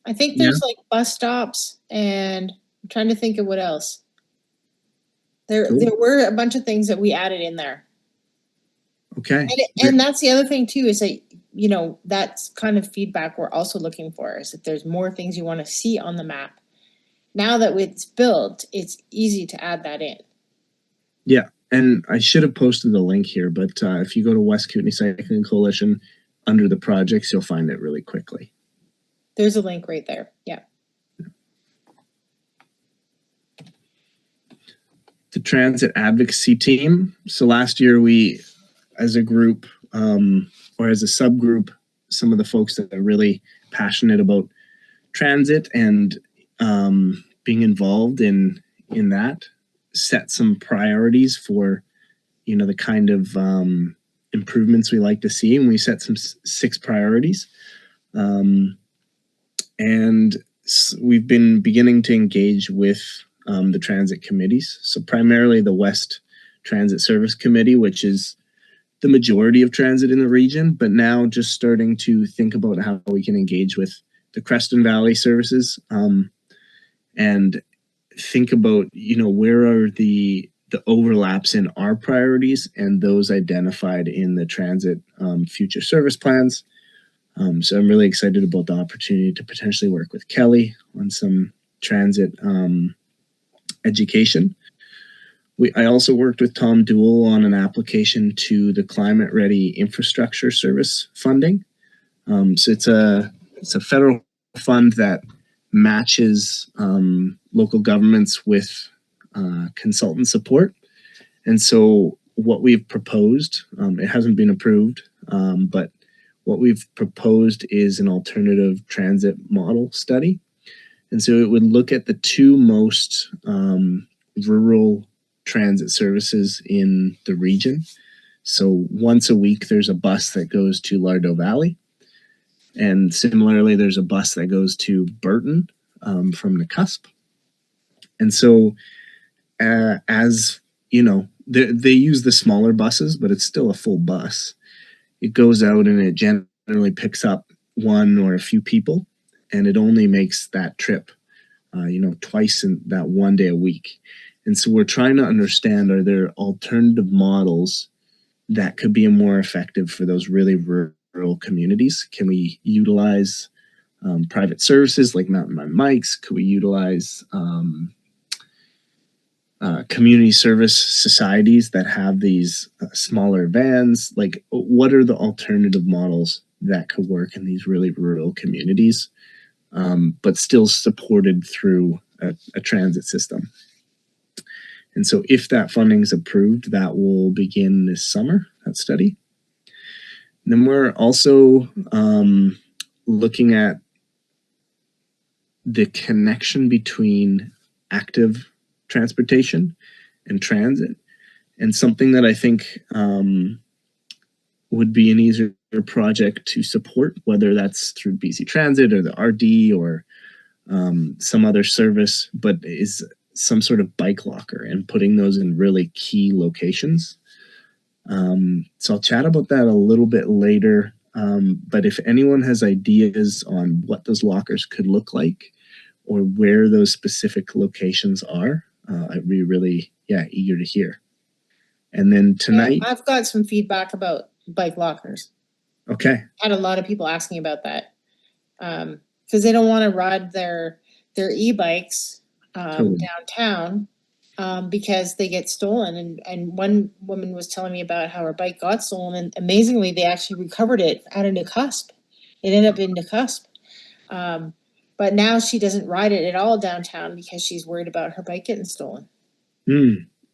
I think there's like bus stops, and I'm trying to think of what else. There were a bunch of things that we added in there. Okay. And that's the other thing too, is that, you know, that's kind of feedback we're also looking for, is if there's more things you want to see on the map. Now that it's built, it's easy to add that in. Yeah, and I should have posted the link here, but if you go to West Kootenay Cycling Coalition, under the projects, you'll find it really quickly. There's a link right there, yeah. The transit advocacy team. So last year we, as a group or as a subgroup, some of the folks that are really passionate about transit and being involved in that, set some priorities for, you know, the kind of improvements we like to see, and we set some 6 priorities. And we've been beginning to engage with the transit committees. So primarily the West Transit Service Committee, which is the majority of transit in the region, but now just starting to think about how we can engage with the Creston Valley services and think about, you know, where are the overlaps in our priorities and those identified in the transit future service plans. So I'm really excited about the opportunity to potentially work with Kelly on some transit education. I also worked with Tom Dool on an application to the Climate Ready Infrastructure Service funding. So it's a federal fund that matches local governments with consultant support. And so what we've proposed, it hasn't been approved, but what we've proposed is an alternative transit model study. And so it would look at the 2 most rural transit services in the region. So once a week, there's a bus that goes to Lardo Valley. And similarly, there's a bus that goes to Burton from the Cusp. And so as you know, they use the smaller buses, but it's still a full bus. It goes out and it generally picks up 1 or a few people, and it only makes that trip, you know, twice in that 1 day a week. And so we're trying to understand, are there alternative models that could be more effective for those really rural communities? Can we utilize private services like Mountain Man Mike's? Could we utilize community service societies that have these smaller vans? Like, what are the alternative models that could work in these really rural communities, but still supported through a transit system? And so if that funding is approved, that will begin this summer, that study. Then we're also looking at the connection between active transportation and transit, and something that I think would be an easier project to support, whether that's through BC Transit or the RD or some other service, but is some sort of bike locker and putting those in really key locations. So I'll chat about that a little bit later. But if anyone has ideas on what those lockers could look like or where those specific locations are, I'd be really, eager to hear. And then tonight, I've got some feedback about bike lockers. okay, Had a lot of people asking about that. Because they don't want to ride their e-bikes Totally. downtown because they get stolen. And one woman was telling me about how her bike got stolen, and amazingly, they actually recovered it out of New Cusp. It ended up in New Cusp. But now she doesn't ride it at all downtown because she's worried about her bike getting stolen.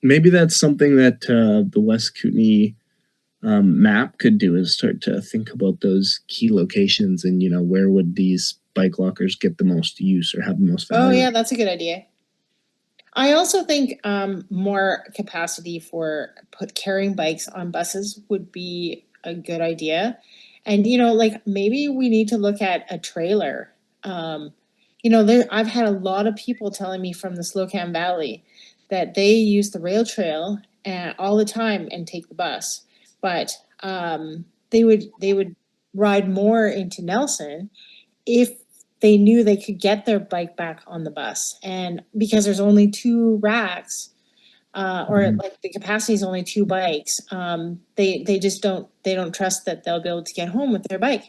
Maybe that's something that the West Kootenay map could do, is start to think about those key locations and, where would these bike lockers get the most use or have the most value. Oh yeah, that's a good idea. I also think more capacity for carrying bikes on buses would be a good idea. And, maybe we need to look at a trailer. I've had a lot of people telling me from the Slocan Valley that they use the rail trail all the time and take the bus. But they would ride more into Nelson if they knew they could get their bike back on the bus. And because there's only 2 racks, or like the capacity is only 2 bikes, they just don't trust that they'll be able to get home with their bike.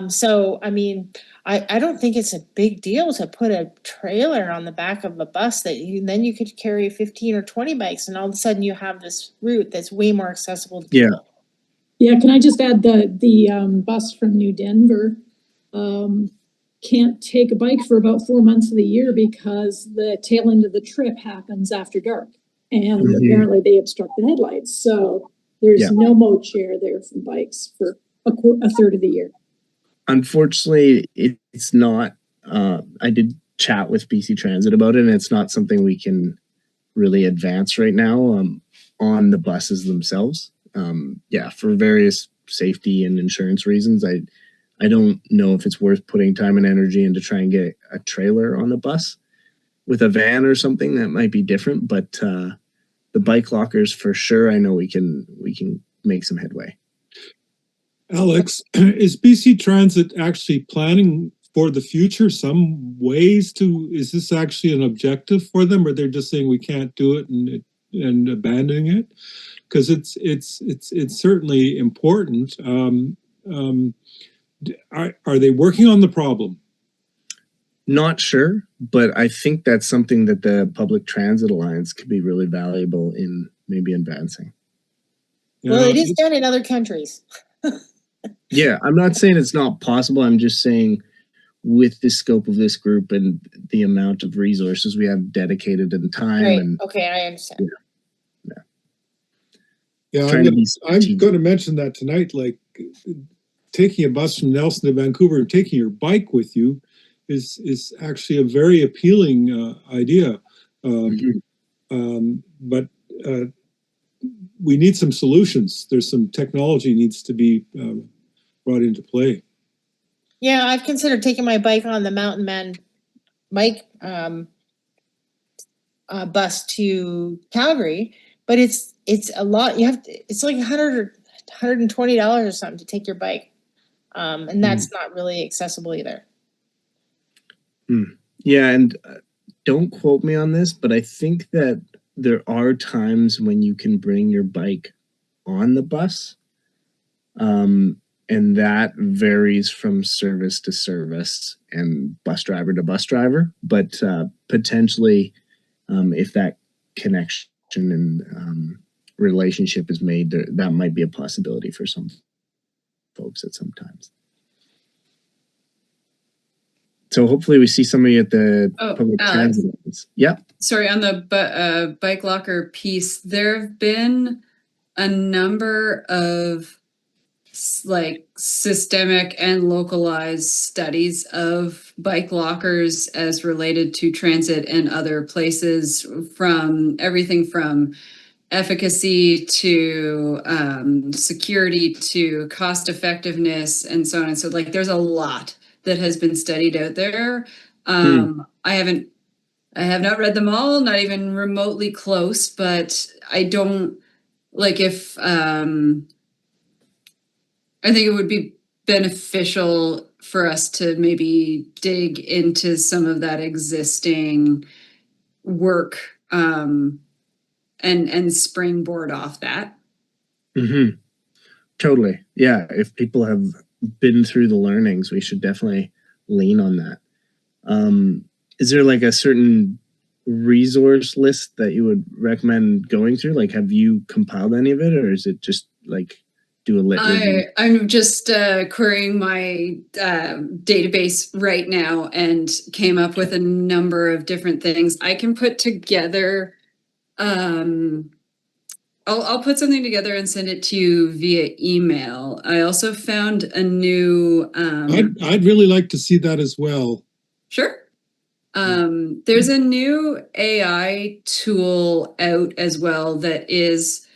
So I mean, I don't think it's a big deal to put a trailer on the back of a bus that then you could carry 15 or 20 bikes, and all of a sudden you have this route that's way more accessible to people. Yeah, can I just add the bus from New Denver can't take a bike for about 4 months of the year because the tail end of the trip happens after dark. And apparently they obstruct the headlights. So there's no mode share there for bikes for a third of the year. Unfortunately, it's not. I did chat with BC Transit about it, and it's not something we can really advance right now on the buses themselves. For various safety and insurance reasons, I don't know if it's worth putting time and energy into try and get a trailer on the bus. With a van or something, that might be different, but the bike lockers for sure, I know we can make some headway. Alex, is BC Transit actually planning for the future some ways to, is this actually an objective for them, or they're just saying we can't do it and abandoning it? Because it's certainly important. Are they working on the problem? Not sure, but I think that's something that the Public Transit Alliance could be really valuable in maybe advancing. Well, it is done in other countries. Yeah, I'm not saying it's not possible. I'm just saying with the scope of this group and the amount of resources we have dedicated and time. Right. And Okay, I understand. Yeah, trying to be I'm strategic. going to mention that tonight. Like taking a bus from Nelson to Vancouver and taking your bike with you is actually a very appealing idea. But we need some solutions. There's some technology needs to be brought into play. Yeah, I've considered taking my bike on the Mountain Man bike bus to Calgary, but it's a lot. It's like $100 or $120 or something to take your bike, and that's not really accessible either. Yeah, and don't quote me on this, but I think that there are times when you can bring your bike on the bus. And that varies from service to service and bus driver to bus driver. But potentially, if that connection and relationship is made, that might be a possibility for some folks at some times. So hopefully we see somebody at the public Alex. transit. Yeah. Sorry, on the bike locker piece, there have been a number of like systemic and localized studies of bike lockers as related to transit and other places, from everything from efficacy to security to cost effectiveness and so on and so, like, there's a lot that has been studied out there. I have not read them all, not even remotely close, but I don't like if I think it would be beneficial for us to maybe dig into some of that existing work and springboard off that. Mm-hmm. Totally. Yeah. If people have been through the learnings, we should definitely lean on that. Is there like a certain resource list that you would recommend going through? Like, have you compiled any of it, or is it just like do a lit review? I'm just querying my database right now and came up with a number of different things. I can put together. I'll put something together and send it to you via email. I also found a new. I'd really like to see that as well. Sure. There's a new AI tool out as well that is,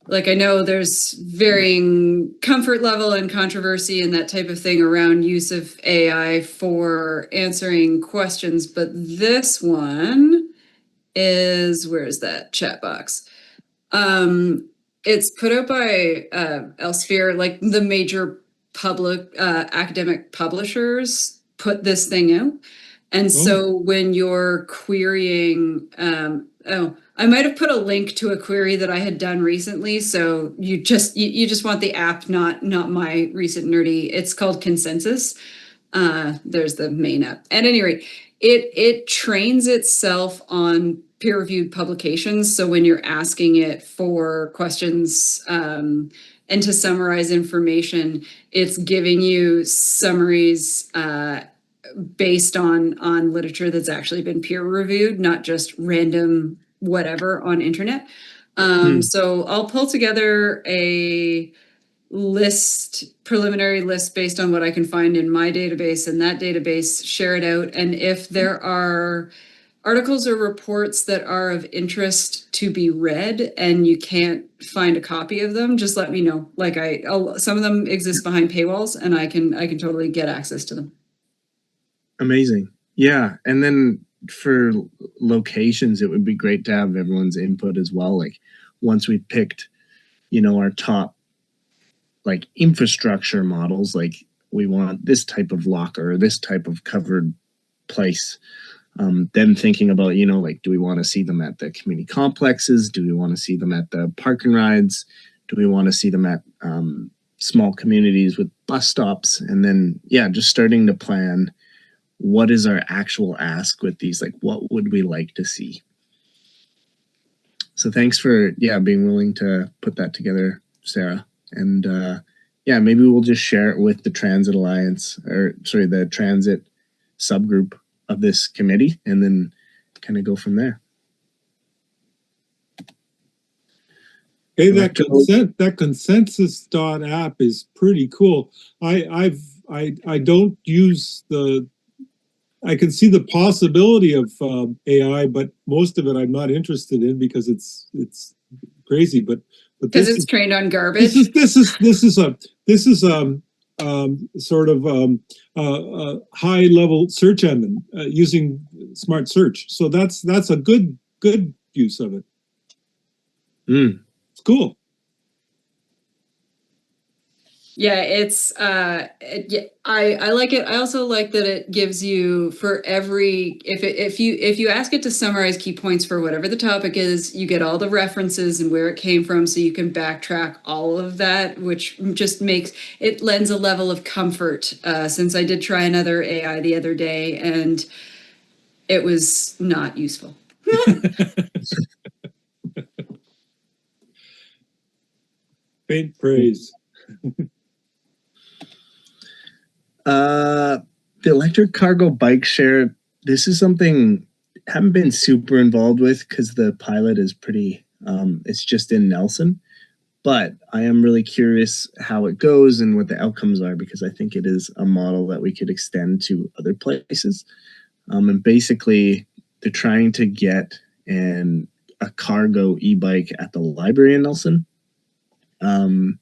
like, I know there's varying comfort level and controversy and that type of thing around use of AI for answering questions, but this one is, where's that chat box? It's put out by Elsevier, like the major public academic publishers put this thing out. And so when you're querying, I might have put a link to a query that I had done recently. So you just want the app, not my recent nerdy. It's called Consensus. There's the main app. At any rate, it trains itself on peer-reviewed publications. So when you're asking it for questions and to summarize information, it's giving you summaries based on literature that's actually been peer reviewed, not just random whatever on internet. So I'll pull together a preliminary list based on what I can find in my database, and that database, share it out. And if there are articles or reports that are of interest to be read and you can't find a copy of them, just let me know. Like some of them exist behind paywalls, and I can totally get access to them. Amazing. Yeah. And then for locations, it would be great to have everyone's input as well. Like, once we picked, our top like infrastructure models, like we want this type of locker or this type of covered place. Then thinking about, like, do we want to see them at the community complexes? Do we want to see them at the park and rides? Do we want to see them at small communities with bus stops? And then, just starting to plan, what is our actual ask with these? Like, what would we like to see? So thanks for, being willing to put that together, Sarah. And maybe we'll just share it with the Transit Alliance, the Transit subgroup of this committee, and then kind of go from there. Hey, that consensus.app is pretty cool. I don't use I can see the possibility of AI, but most of it I'm not interested in because it's crazy. But because it's trained on garbage. This is sort of a high level search engine using smart search. So that's a good use of it. It's cool. Yeah, it's I like it. I also like that it gives you, for every, if you ask it to summarize key points for whatever the topic is, you get all the references and where it came from, so you can backtrack all of that, which just lends a level of comfort. Since I did try another AI the other day and it was not useful. Faint praise. The electric cargo bike share, this is something I haven't been super involved with because the pilot is pretty, it's just in Nelson, But I am really curious how it goes and what the outcomes are, because I think it is a model that we could extend to other places. And basically, they're trying to get a cargo e-bike at the library in Nelson. And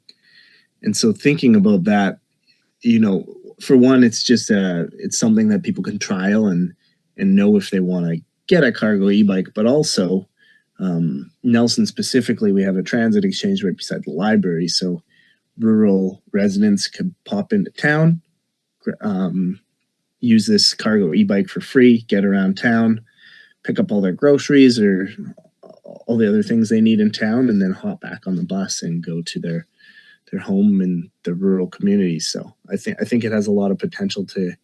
so thinking about that, for one, it's just it's something that people can trial and know if they want to get a cargo e-bike, but also Nelson specifically, we have a transit exchange right beside the library, so rural residents could pop into town, use this cargo e-bike for free, get around town, pick up all their groceries or all the other things they need in town, and then hop back on the bus and go to their home in the rural communities. So I think it has a lot of potential to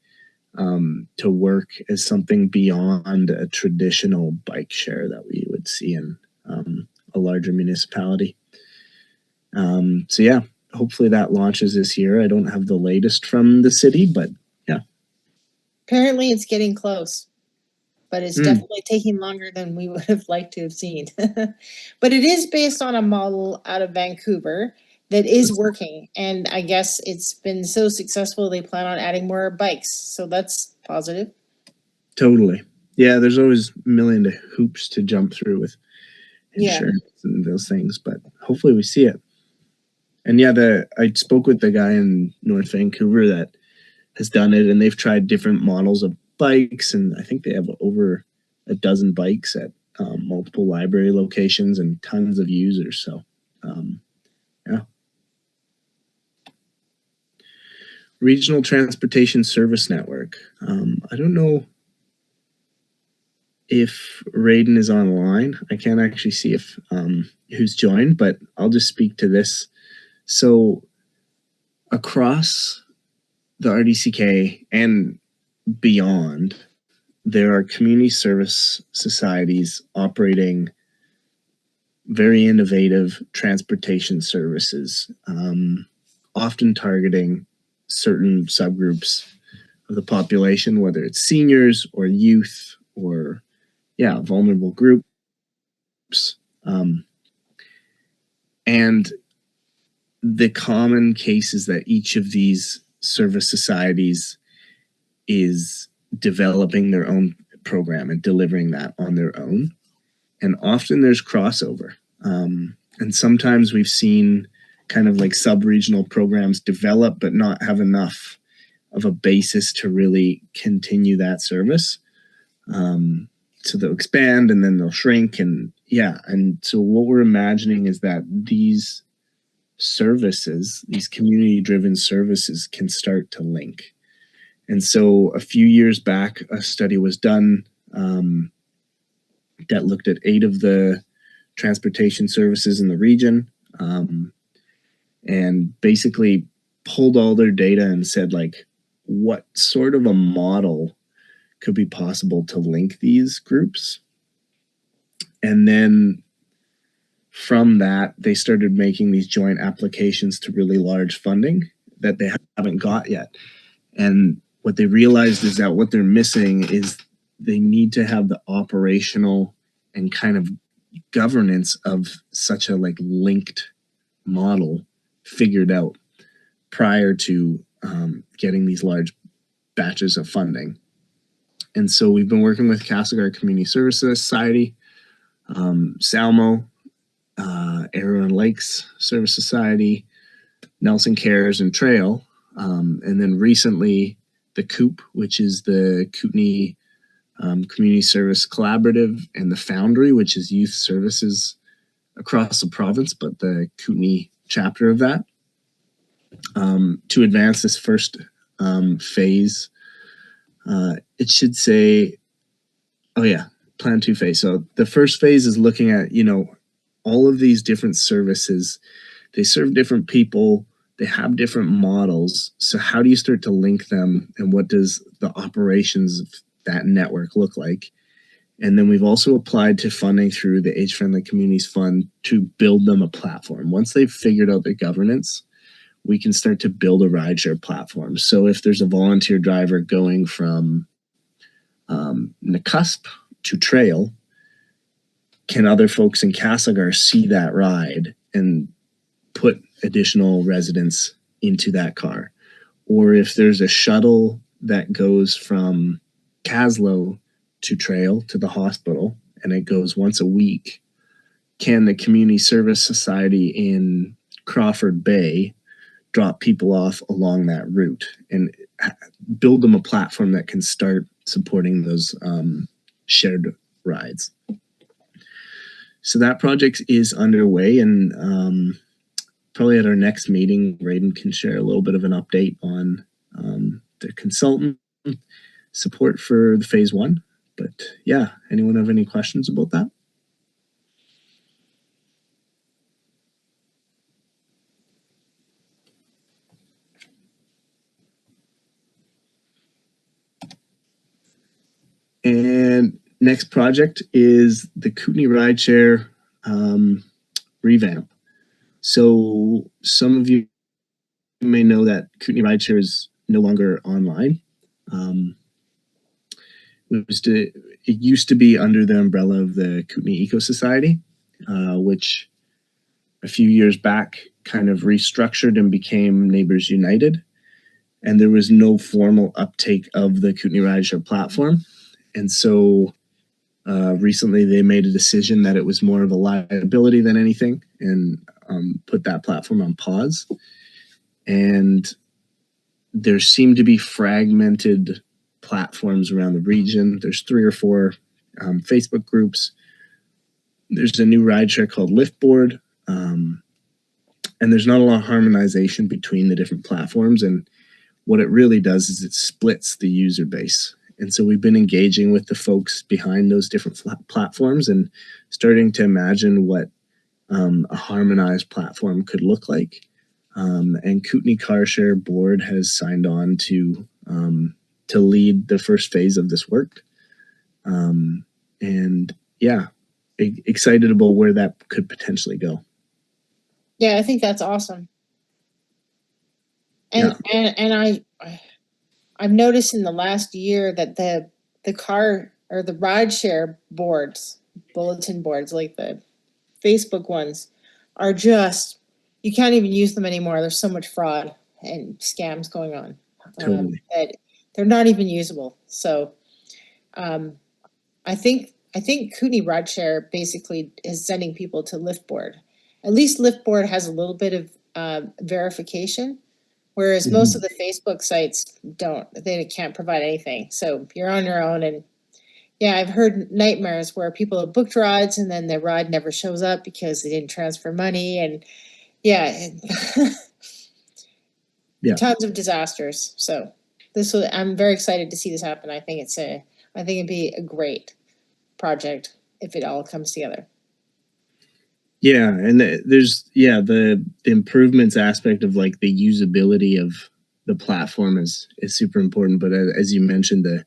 work as something beyond a traditional bike share that we would see in a larger municipality. So yeah, hopefully that launches this year. I don't have the latest from the city, but yeah. Apparently it's getting close, but it's definitely taking longer than we would have liked to have seen. But it is based on a model out of Vancouver that is working. And I guess it's been so successful, they plan on adding more bikes. So that's positive. Totally. Yeah, there's always a million hoops to jump through with insurance and those things, but hopefully we see it. And yeah, I spoke with the guy in North Vancouver that has done it, and they've tried different models of bikes, and I think they have over a dozen bikes at multiple library locations and tons of users. So yeah. Regional Transportation Service Network. I don't know if Raiden is online. I can't actually see if who's joined, but I'll just speak to this. So across the RDCK and beyond, there are community service societies operating very innovative transportation services, often targeting certain subgroups of the population, whether it's seniors or youth or vulnerable groups. And the common case is that each of these service societies is developing their own program and delivering that on their own. And often there's crossover. And sometimes we've seen kind of like sub-regional programs develop, but not have enough of a basis to really continue that service. So they'll expand and then they'll shrink. And so what we're imagining is that these services, these community-driven services, can start to link. And so a few years back, a study was done that looked at 8 of the transportation services in the region, and basically pulled all their data and said, like, what sort of a model could be possible to link these groups? And then from that, they started making these joint applications to really large funding that they haven't got yet. And what they realized is that what they're missing is they need to have the operational and kind of governance of such a like linked model figured out prior to getting these large batches of funding. And so we've been working with Castlegar Community Services Society, Salmo, Arrow and Lakes Service Society, Nelson Cares and Trail, and then recently the COOP, which is the Kootenay Community Service Collaborative, and the Foundry, which is youth services across the province, but the Kootenay chapter of that, to advance this first phase. It should say, Plan 2 phase. So the first phase is looking at, all of these different services. They serve different people. They have different models. So how do you start to link them, and what does the operations of that network look like? And then we've also applied to funding through the Age Friendly Communities Fund to build them a platform. Once they've figured out their governance, we can start to build a rideshare platform. So if there's a volunteer driver going from Nakusp to Trail, can other folks in Castlegar see that ride and put additional residents into that car. Or if there's a shuttle that goes from Caslow to Trail to the hospital and it goes once a week, can the Community Service Society in Crawford Bay drop people off along that route and build them a platform that can start supporting those shared rides? So that project is underway, and probably at our next meeting, Raiden can share a little bit of an update on the consultant support for the phase one. But yeah, anyone have any questions about that? And next project is the Kootenai Rideshare revamp. So some of you may know that Kootenai Rideshare is no longer online. It used to be under the umbrella of the Kootenai Eco Society, which a few years back kind of restructured and became Neighbors United. And there was no formal uptake of the Kootenai Rideshare platform. And so recently they made a decision that it was more of a liability than anything, and put that platform on pause. And there seem to be fragmented platforms around the region. There's 3 or 4 Facebook groups. There's a new rideshare called Liftboard. And there's not a lot of harmonization between the different platforms. And what it really does is it splits the user base. And so we've been engaging with the folks behind those different platforms and starting to imagine what a harmonized platform could look like. And Kootenai CarShare board has signed on to lead the first phase of this work. And yeah, excited about where that could potentially go. Yeah, I think that's awesome. And I've noticed in the last year that the car or the rideshare boards, bulletin boards, like the Facebook ones, are just, you can't even use them anymore. There's so much fraud and scams going on. Totally. That they're not even usable. So I think Kootenai Rideshare basically is sending people to Liftboard. At least Liftboard has a little bit of verification, whereas most of the Facebook sites don't. They can't provide anything. So you're on your own. And yeah, I've heard nightmares where people have booked rides and then their ride never shows up because they didn't transfer money. And yeah, tons of disasters. So I'm very excited to see this happen. I think it'd be a great project if it all comes together. Yeah, and there's the improvements aspect of like the usability of the platform is super important. But as you mentioned, the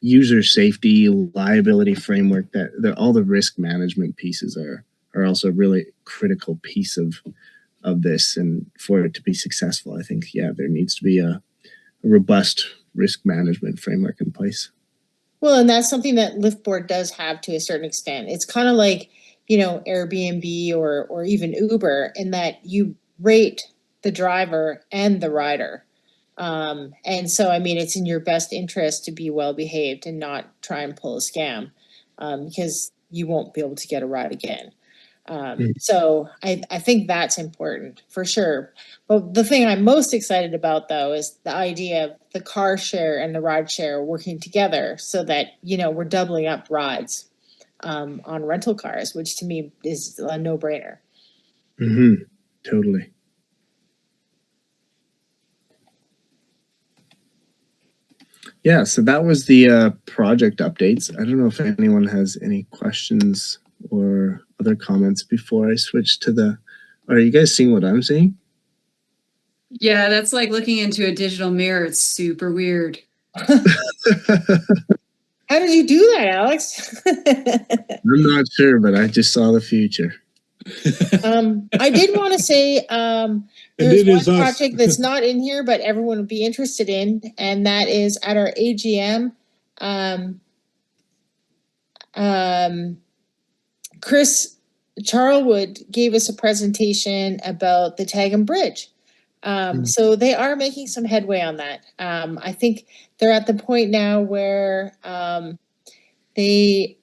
user safety liability framework, that all the risk management pieces are also a really critical piece of this. And for it to be successful, I think there needs to be a robust risk management framework in place. Well, and that's something that Liftboard does have to a certain extent. It's kind of like, Airbnb or even Uber, in that you rate the driver and the rider. And so, I mean, it's in your best interest to be well behaved and not try and pull a scam, because you won't be able to get a ride again. So I think that's important for sure. But the thing I'm most excited about, though, is the idea of the car share and the ride share working together so that, we're doubling up rides on rental cars, which to me is a no-brainer. Totally. Yeah, so that was the project updates. I don't know if anyone has any questions or other comments before I switch to are you guys seeing what I'm seeing? Yeah, that's like looking into a digital mirror. It's super weird. How did you do that, Alex? I'm not sure, but I just saw the future. I did want to say there's one project that's not in here, but everyone would be interested in, and that is at our AGM. Chris Charlwood gave us a presentation about the Tagum Bridge. So they are making some headway on that. I think they're at the point now where they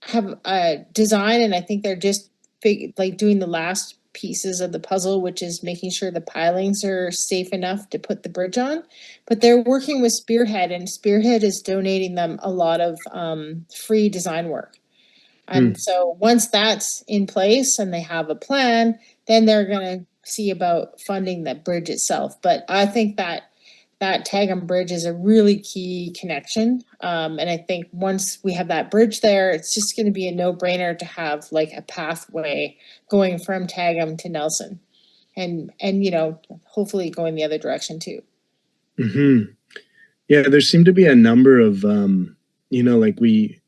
have a design, and I think they're just doing the last pieces of the puzzle, which is making sure the pilings are safe enough to put the bridge on. But they're working with Spearhead, and Spearhead is donating them a lot of free design work. And so once that's in place and they have a plan, then they're going to see about funding the bridge itself. But I think that Tagum Bridge is a really key connection. And I think once we have that bridge there, it's just going to be a no-brainer to have like a pathway going from Tagum to Nelson, and you know, hopefully going the other direction too. Yeah, there seemed to be a number of you know, like we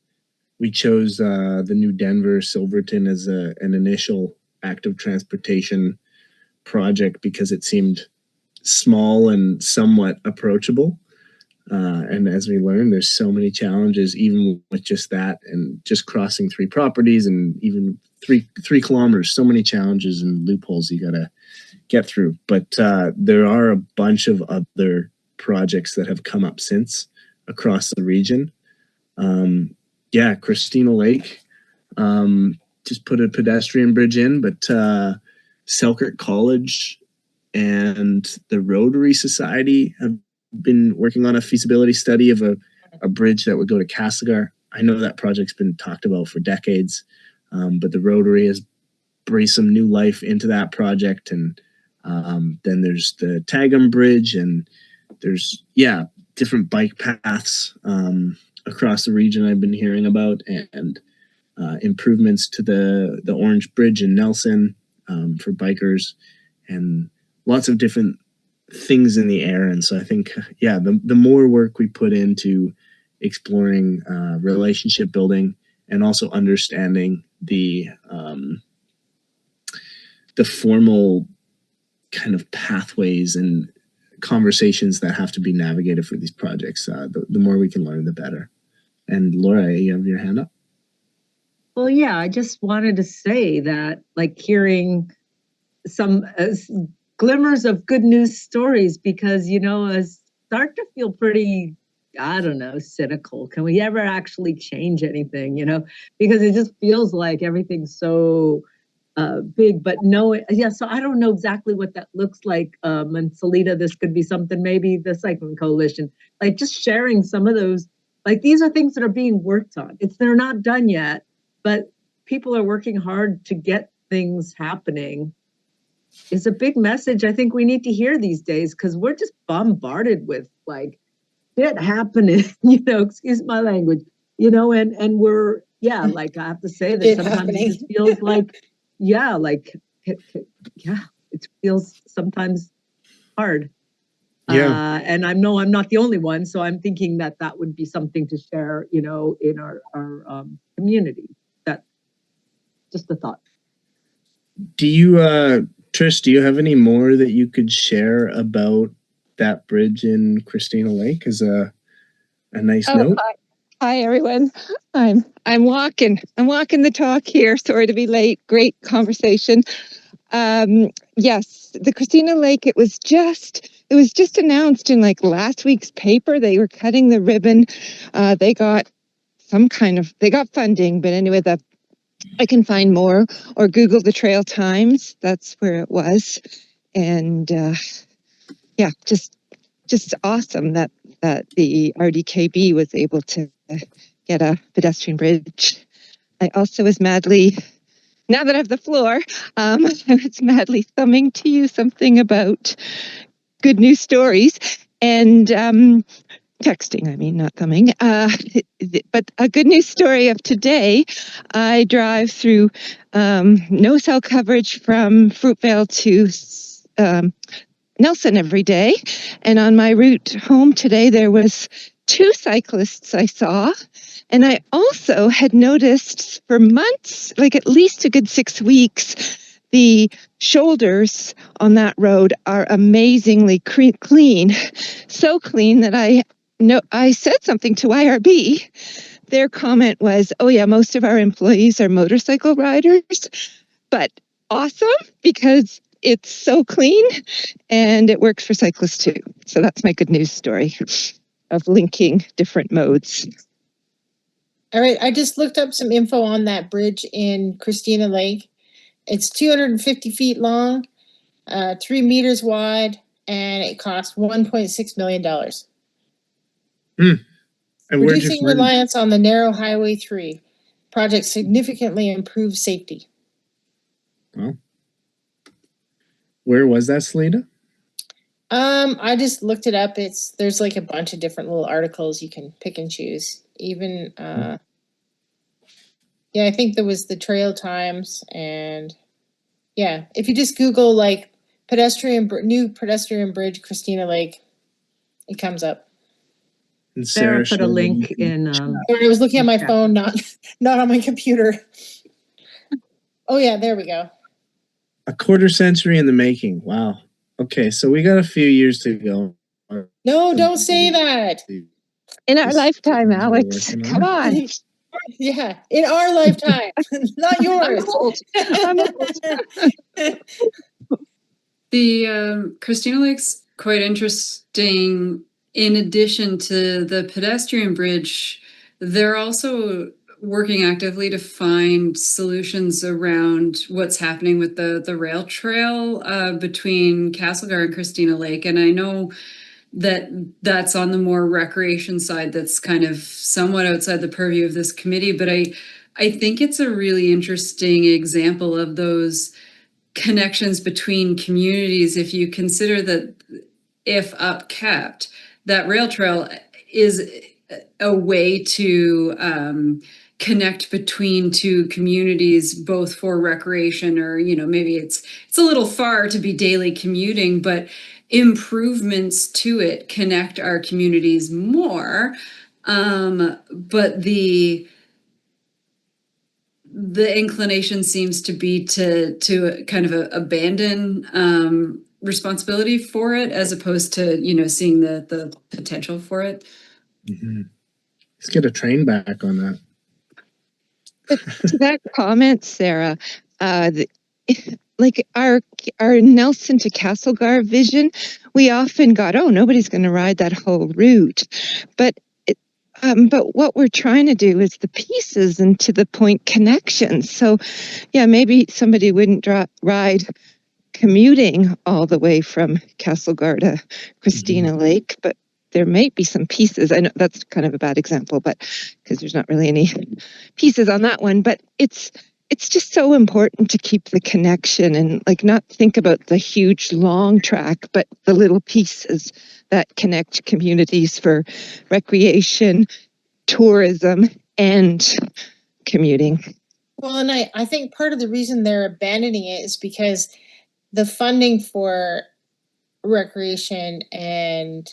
chose the New Denver Silverton as an initial active transportation project because it seemed small and somewhat approachable. And as we learned, there's so many challenges, even with just that, and just crossing 3 properties and even three kilometers, so many challenges and loopholes you gotta get through. But there are a bunch of other projects that have come up since across the region. Yeah, Christina Lake just put a pedestrian bridge in, but Selkirk College and the Rotary Society have been working on a feasibility study of a bridge that would go to Castlegar. I know that project's been talked about for decades, but the Rotary has breathed some new life into that project. And then there's the Tagum Bridge, and there's, yeah, different bike paths across the region I've been hearing about, and improvements to the Orange Bridge in Nelson for bikers, and lots of different things in the air. And so I think, yeah, the more work we put into exploring relationship building and also understanding the formal kind of pathways and conversations that have to be navigated for these projects, the more we can learn, the better. And Laura, you have your hand up? Well, yeah, I just wanted to say that, like, hearing some glimmers of good news stories, because, you know, I start to feel pretty, I don't know, cynical. Can we ever actually change anything, you know? Because it just feels like everything's so big, but no, yeah, so I don't know exactly what that looks like. And Salita, this could be something, maybe the Cycling Coalition, like just sharing some of those, like these are things that are being worked on. They're not done yet, but people are working hard to get things happening. It's a big message I think we need to hear these days, because we're just bombarded with like shit happening, you know, excuse my language, you know, and we're, yeah, like I have to say that sometimes it just feels like, yeah, like, yeah, it feels sometimes hard. Yeah. And I know I'm not the only one, so I'm thinking that that would be something to share, you know, in our community. That just a thought. Do you, Trish, do you have any more that you could share about that bridge in Christina Lake as a nice note? Hi everyone. I'm walking the talk here. Sorry to be late. Great conversation. Yes, the Christina Lake, it was just announced in like last week's paper. They were cutting the ribbon. They got funding, but anyway, I can find more or Google the Trail Times. That's where it was. And yeah, just awesome that the RDKB was able to get a pedestrian bridge. I also was madly, now that I have the floor, I was madly thumbing to you something about good news stories and texting, I mean, not thumbing. But a good news story of today, I drive through no cell coverage from Fruitvale to Nelson every day. And on my route home today, there was 2 cyclists I saw. And I also had noticed for months, like at least a good 6 weeks, the shoulders on that road are amazingly clean. So clean that I said something to IRB. Their comment was, oh yeah, most of our employees are motorcycle riders. but awesome because it's so clean and it works for cyclists too. So that's my good news story of linking different modes. All right, I just looked up some info on that bridge in Christina Lake. It's 250 feet long, 3 meters wide, and it costs $1.6 million. And where'd you Reducing find, reliance on the narrow Highway 3. Project significantly improves safety. where was that, Selena? I just looked it up. There's like a bunch of different little articles you can pick and choose. Even yeah, I think there was the Trail Times, and yeah, if you just Google like new pedestrian bridge Christina Lake, it comes up. And Sarah put a showed link me. in. Sorry, I was looking at my Yeah. phone, not on my computer. Oh yeah, there we go. A quarter century in the making. Wow. Okay, so we got a few years to go. No, don't say that. In our Just lifetime, things we're Alex. working Come on. Yeah, in our lifetime, not yours. I'm old. The Christina Lake's quite interesting. In addition to the pedestrian bridge, they're also working actively to find solutions around what's happening with the rail trail between Castlegar and Christina Lake. And I know that that's on the more recreation side, that's kind of somewhat outside the purview of this committee, but I think it's a really interesting example of those connections between communities. If you consider that, if upkept, that rail trail is a way to connect between two communities, both for recreation, or maybe it's a little far to be daily commuting, but improvements to it connect our communities more. But the inclination seems to be to kind of abandon responsibility for it, as opposed to seeing the potential for it. Mm-hmm. Let's get a train back on that. To that comment, Sarah, like our Nelson to Castlegar vision, we often got, oh, nobody's going to ride that whole route, but what we're trying to do is the pieces and to the point connections. So, yeah, maybe somebody wouldn't ride commuting all the way from Castlegar to Christina Lake, but there may be some pieces. I know that's kind of a bad example, but because there's not really any pieces on that one, but it's just so important to keep the connection and like not think about the huge long track, but the little pieces that connect communities for recreation, tourism, and commuting. Well, and I think part of the reason they're abandoning it is because the funding for recreation and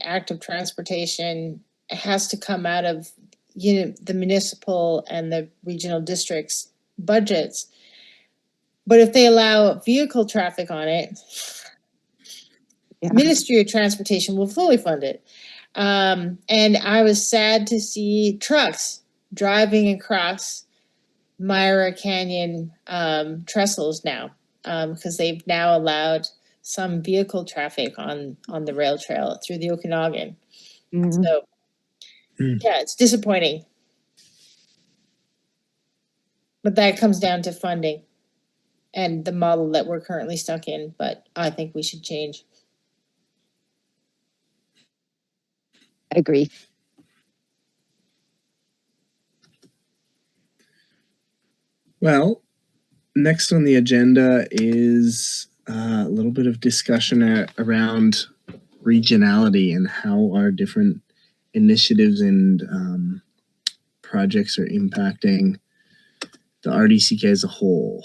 active transportation has to come out of the municipal and the regional districts' budgets. But if they allow vehicle traffic on it, Ministry of Transportation will fully fund it. And I was sad to see trucks driving across Myra Canyon trestles now, because they've now allowed some vehicle traffic on the rail trail through the Okanagan. Mm-hmm. So yeah, it's disappointing. But that comes down to funding and the model that we're currently stuck in, but I think we should change. I agree. Well, next on the agenda is a little bit of discussion around regionality and how our different initiatives and projects are impacting the RDCK as a whole.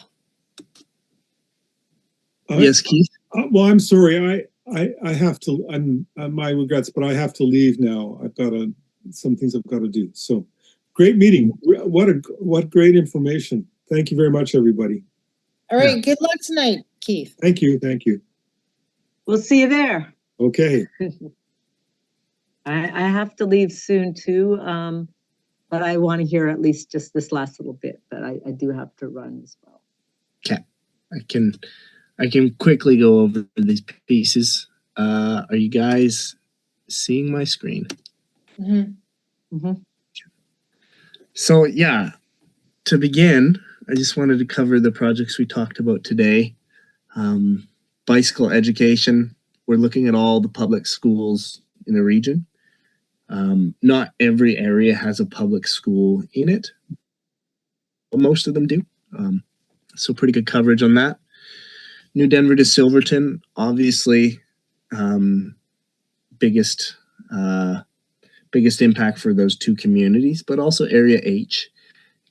Yes, Keith? Well, I'm sorry. I have to, my regrets, but I have to leave now. I've got some things I've got to do. So great meeting. What great information. Thank you very much, everybody. All right, good luck tonight, Keith. Thank you. Thank you. We'll see you there. Okay. I have to leave soon too, but I want to hear at least just this last little bit, but I do have to run as well. Okay, I can quickly go over these pieces. Are you guys seeing my screen? So yeah, to begin, I just wanted to cover the projects we talked about today. Bicycle education. We're looking at all the public schools in the region. Not every area has a public school in it, but most of them do. So pretty good coverage on that. New Denver to Silverton, obviously, biggest impact for those two communities, but also Area H,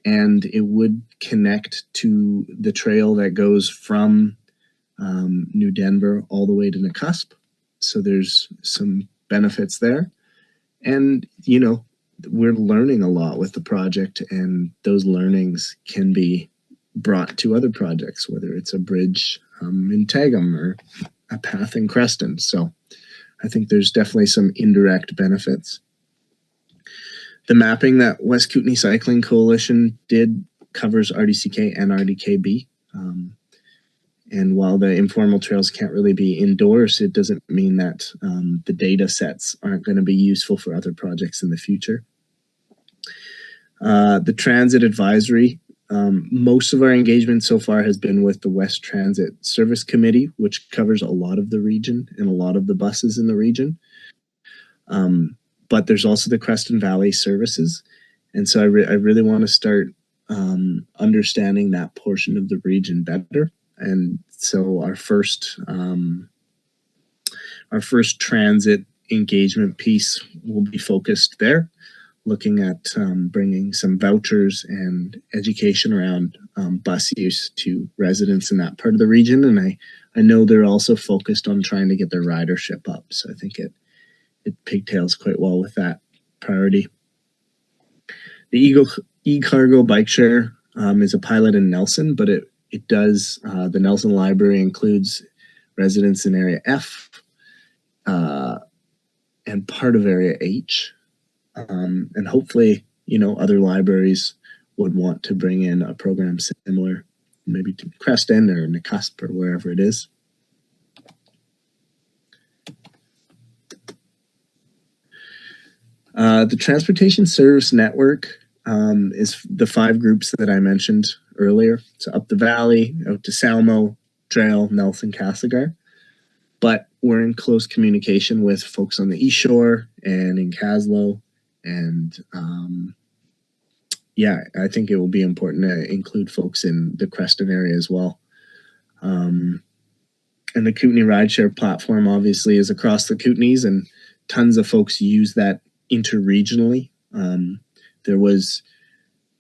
and it would connect to the trail that goes from New Denver all the way to Nakusp. So there's some benefits there, and we're learning a lot with the project, and those learnings can be brought to other projects, whether it's a bridge in Tagum or a path in Creston. So I think there's definitely some indirect benefits. The mapping that West Kootenay Cycling Coalition did covers RDCK and RDKB. And while the informal trails can't really be endorsed, it doesn't mean that the data sets aren't going to be useful for other projects in the future. The transit advisory, most of our engagement so far has been with the West Transit Service Committee, which covers a lot of the region and a lot of the buses in the region. But there's also the Creston Valley services. And so I really want to start understanding that portion of the region better. And so our first transit engagement piece will be focused there, looking at bringing some vouchers and education around bus use to residents in that part of the region. And I know they're also focused on trying to get their ridership up. So I think it pigtails quite well with that priority. The e-cargo bike share is a pilot in Nelson, but it does, the Nelson Library includes residents in Area F and part of Area H. And hopefully, other libraries would want to bring in a program similar, maybe to Creston or Nakusp or wherever it is. The Transportation Service Network is the 5 groups that I mentioned earlier. So up the valley, out to Salmo, Trail, Nelson, Castlegar. But we're in close communication with folks on the East Shore and in Caslow. And I think it will be important to include folks in the Creston area as well. And the Kootenay Rideshare platform obviously is across the Kootenays, and tons of folks use that interregionally. There was,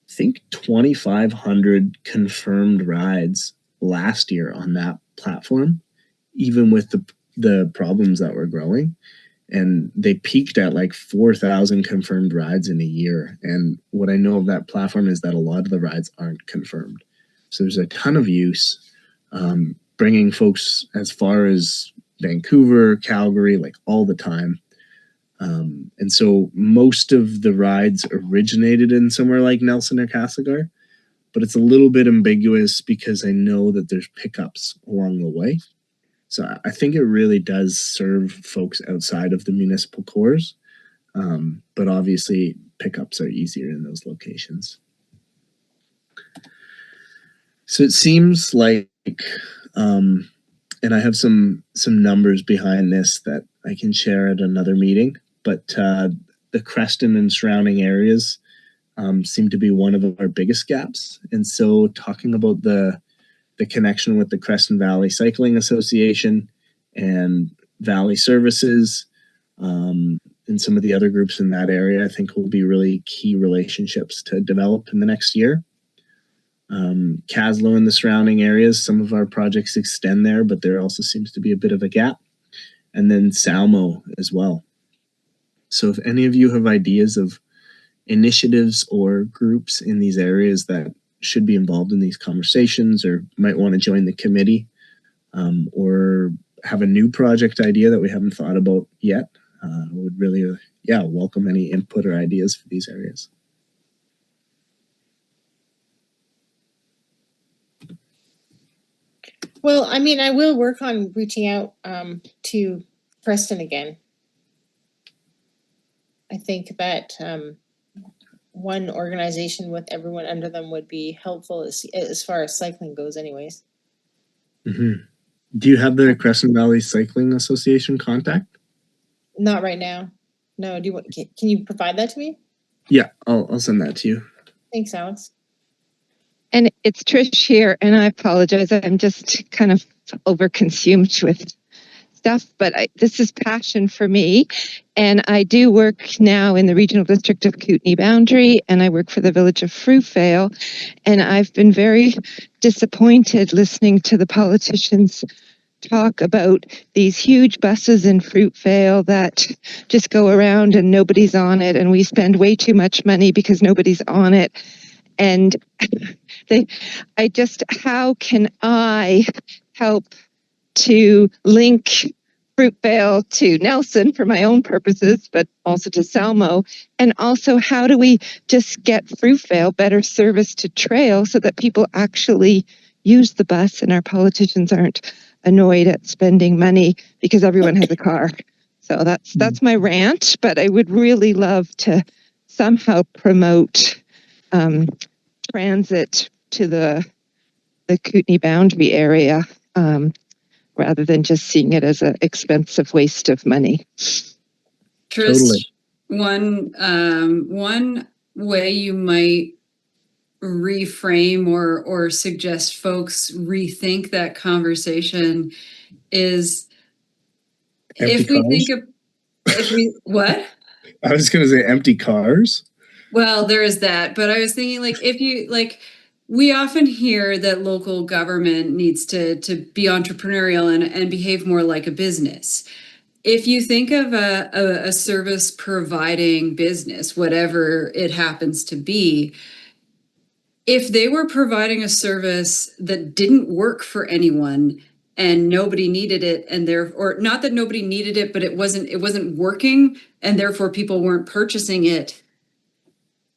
I think, 2,500 confirmed rides last year on that platform, even with the problems that were growing. And they peaked at like 4,000 confirmed rides in a year. And what I know of that platform is that a lot of the rides aren't confirmed. So there's a ton of use, bringing folks as far as Vancouver, Calgary, like all the time. And so most of the rides originated in somewhere like Nelson or Castlegar, but it's a little bit ambiguous because I know that there's pickups along the way. So I think it really does serve folks outside of the municipal cores, but obviously pickups are easier in those locations. So it seems like, and I have some numbers behind this that I can share at another meeting, but the Creston and surrounding areas seem to be one of our biggest gaps. And so talking about the connection with the Creston Valley Cycling Association and Valley Services and some of the other groups in that area, I think will be really key relationships to develop in the next year. Caslow and the surrounding areas, some of our projects extend there, but there also seems to be a bit of a gap. And then Salmo as well. So if any of you have ideas of initiatives or groups in these areas that should be involved in these conversations or might want to join the committee, or have a new project idea that we haven't thought about yet, would really welcome any input or ideas for these areas. Well, I mean, I will work on reaching out to Preston again. I think that one organization with everyone under them would be helpful as far as cycling goes anyways. Do you have the Crescent Valley Cycling Association contact? Not right now. No, do you want, can you provide that to me? Yeah, I'll send that to you. Thanks, Alex. And it's Trish here, and I apologize. I'm just kind of overconsumed with stuff, but this is passion for me. And I do work now in the regional district of Kootenay Boundary, and I work for the village of Fruitvale. And I've been very disappointed listening to the politicians talk about these huge buses in Fruitvale that just go around and nobody's on it, and we spend way too much money because nobody's on it. And how can I help to link Fruitvale to Nelson for my own purposes, but also to Salmo? And also, how do we just get Fruitvale better service to trail so that people actually use the bus and our politicians aren't annoyed at spending money because everyone has a car? So that's my rant, but I would really love to somehow promote transit to the Kootenay Boundary area, rather than just seeing it as an expensive waste of money. Trish, Totally. one way you might reframe or suggest folks rethink that conversation is Empty what? I was going to say empty cars. Well, there is that, but I was thinking we often hear that local government needs to be entrepreneurial and behave more like a business. If you think of a service providing business, whatever it happens to be, if they were providing a service that didn't work for anyone and nobody needed it, or not that nobody needed it, but it wasn't working and therefore people weren't purchasing it,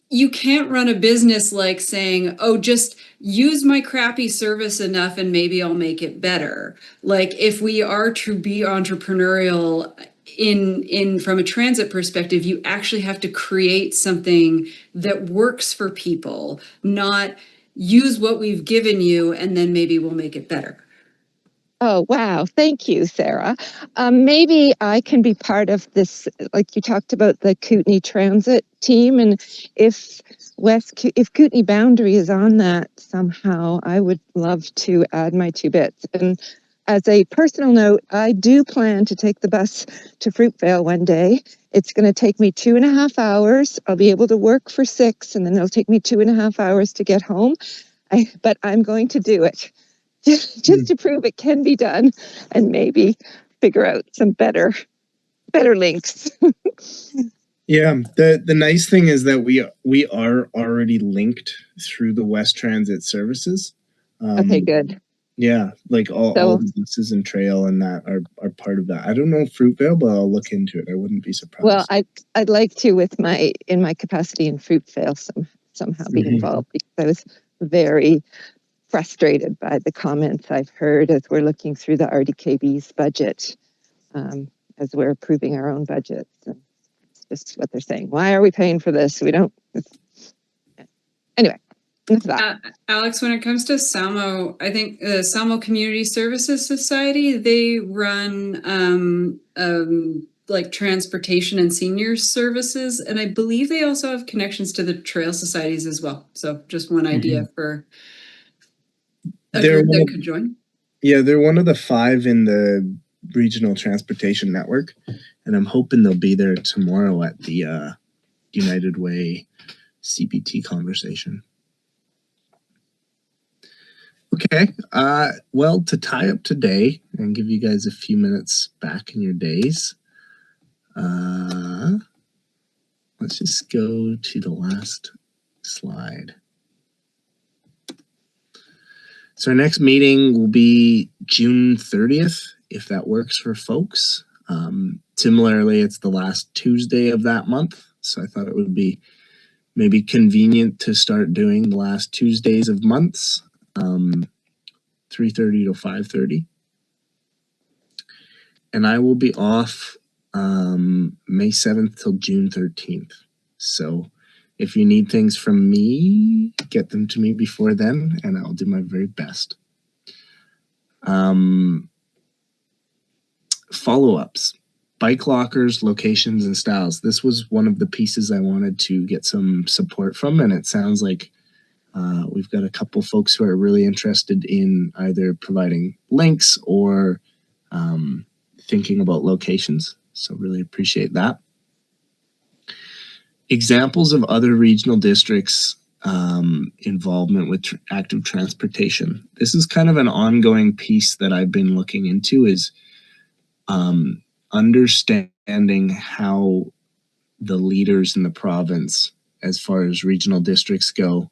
you can't run a business like saying, oh, just use my crappy service enough and maybe I'll make it better. Like, if we are to be entrepreneurial in from a transit perspective, you actually have to create something that works for people, not use what we've given you and then maybe we'll make it better. Oh, wow. Thank you, Sarah. Maybe I can be part of this, like you talked about the Kootenay Transit team, and if Kootenay Boundary is on that somehow, I would love to add my 2 bits. And as a personal note, I do plan to take the bus to Fruitvale one day. It's going to take me 2.5 hours. I'll be able to work for 6, and then it'll take me 2.5 hours to get home. But I'm going to do it. Just to prove it can be done, and maybe figure out some better links. Yeah, the nice thing is that we are already linked through the West Transit services. Okay, good. Yeah, like all the buses and trail and that are part of that. I don't know Fruitvale, but I'll look into it. I wouldn't be surprised. Well, I'd like to, in my capacity in Fruitvale, somehow be involved, because I was very frustrated by the comments I've heard as we're looking through the RDKB's budget, as we're approving our own budgets. And it's just what they're saying. Why are we paying for this? We don't. Anyway, enough of that. Alex, when it comes to Salmo, I think the Salmo Community Services Society, they run like transportation and seniors services, and I believe they also have connections to the trail societies as well. So just one idea for a group that could join. Yeah, they're one of the 5 in the regional transportation network, and I'm hoping they'll be there tomorrow at the United Way CBT conversation. Okay, well, to tie up today and give you guys a few minutes back in your days, let's just go to the last slide. So our next meeting will be June 30th, if that works for folks. Similarly, it's the last Tuesday of that month, so I thought it would be maybe convenient to start doing the last Tuesdays of months. 3:30 to 5:30. And I will be off May 7th till June 13th. So if you need things from me, get them to me before then, and I'll do my very best. Follow-ups, bike lockers, locations, and styles. This was one of the pieces I wanted to get some support from, and it sounds like we've got a couple folks who are really interested in either providing links or thinking about locations. So really appreciate that. Examples of other regional districts involvement with active transportation. This is kind of an ongoing piece that I've been looking into, is understanding how the leaders in the province, as far as regional districts go,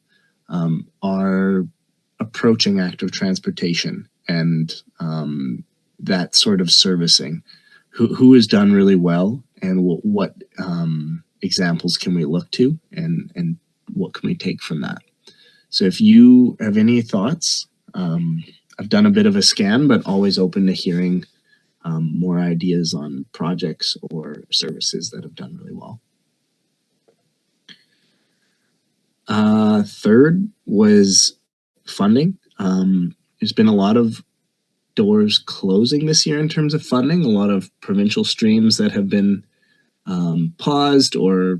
are approaching active transportation and that sort of servicing. Who has done really well, and what examples can we look to, and what can we take from that? So if you have any thoughts, I've done a bit of a scan, but always open to hearing more ideas on projects or services that have done really well. Third was funding. There's been a lot of doors closing this year in terms of funding, a lot of provincial streams that have been paused or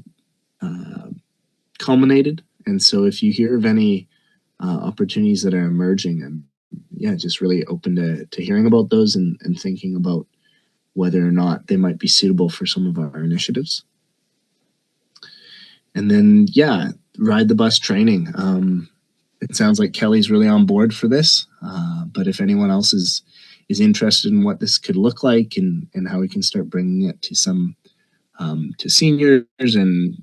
culminated. And so if you hear of any opportunities that are emerging, and just really open to hearing about those and thinking about whether or not they might be suitable for some of our initiatives. And then, ride the bus training. It sounds like Kelly's really on board for this, but if anyone else is interested in what this could look like and how we can start bringing it to some to seniors and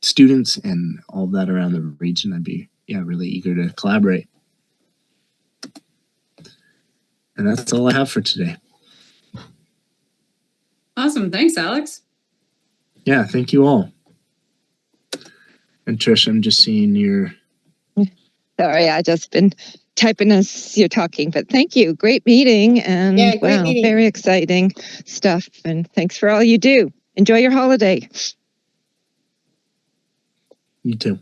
students and all of that around the region, I'd be really eager to collaborate. And that's all I have for today. Awesome. Thanks, Alex. Yeah, thank you all. And Trish, I'm just seeing your... Sorry, I just been typing as you're talking, but thank you. Great meeting, and great meeting. very exciting stuff. And thanks for all you do. Enjoy your holiday. You too.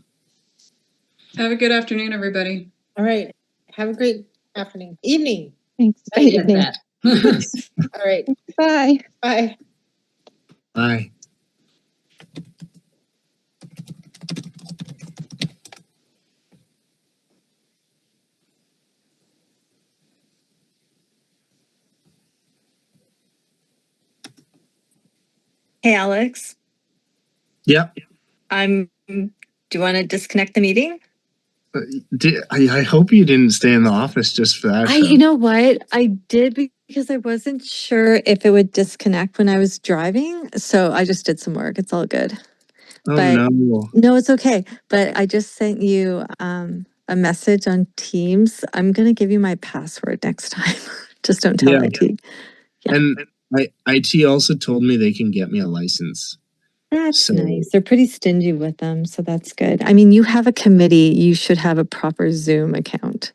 Have a good afternoon, everybody. All right. Have a great evening. Thanks. I get Evening. that. All right. Bye. Bye. Bye. Hey, Alex. Yeah. Do you want to disconnect the meeting? I hope you didn't stay in the office just for that. You know what? I did because I wasn't sure if it would disconnect when I was driving. So I just did some work. It's all good. Oh, but no. No, it's okay. But I just sent you a message on Teams. I'm going to give you my password next time. Just don't tell IT. Yeah. And IT also told me they can get me a license. That's nice. They're pretty stingy with them, so that's good. I mean, you have a committee. You should have a proper Zoom account.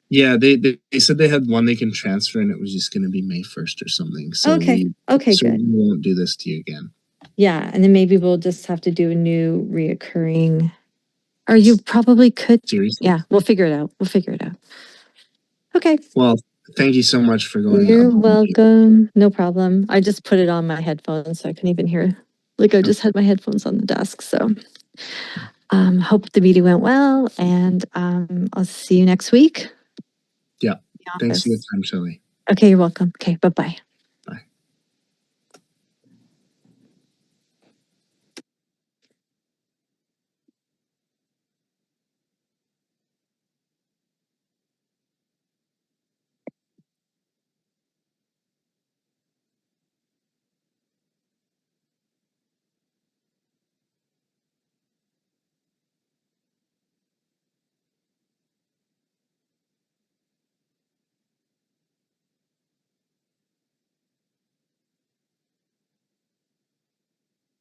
Yeah, they said they had one they can transfer, and it was just going to be May 1st or something. So Okay, good. We won't do this to you again. Yeah, and then maybe we'll just have to do a new reoccurring. Or you probably could. Seriously? Yeah, we'll figure it out. Okay. Well, thank you so much for going. You're welcome. No problem. I just put it on my headphones, so I couldn't even hear. Like, I just had my headphones on the desk. So hope the meeting went well, and I'll see you next week. Yeah. Thanks for your time, Shelley. Okay, you're welcome. Okay, bye-bye.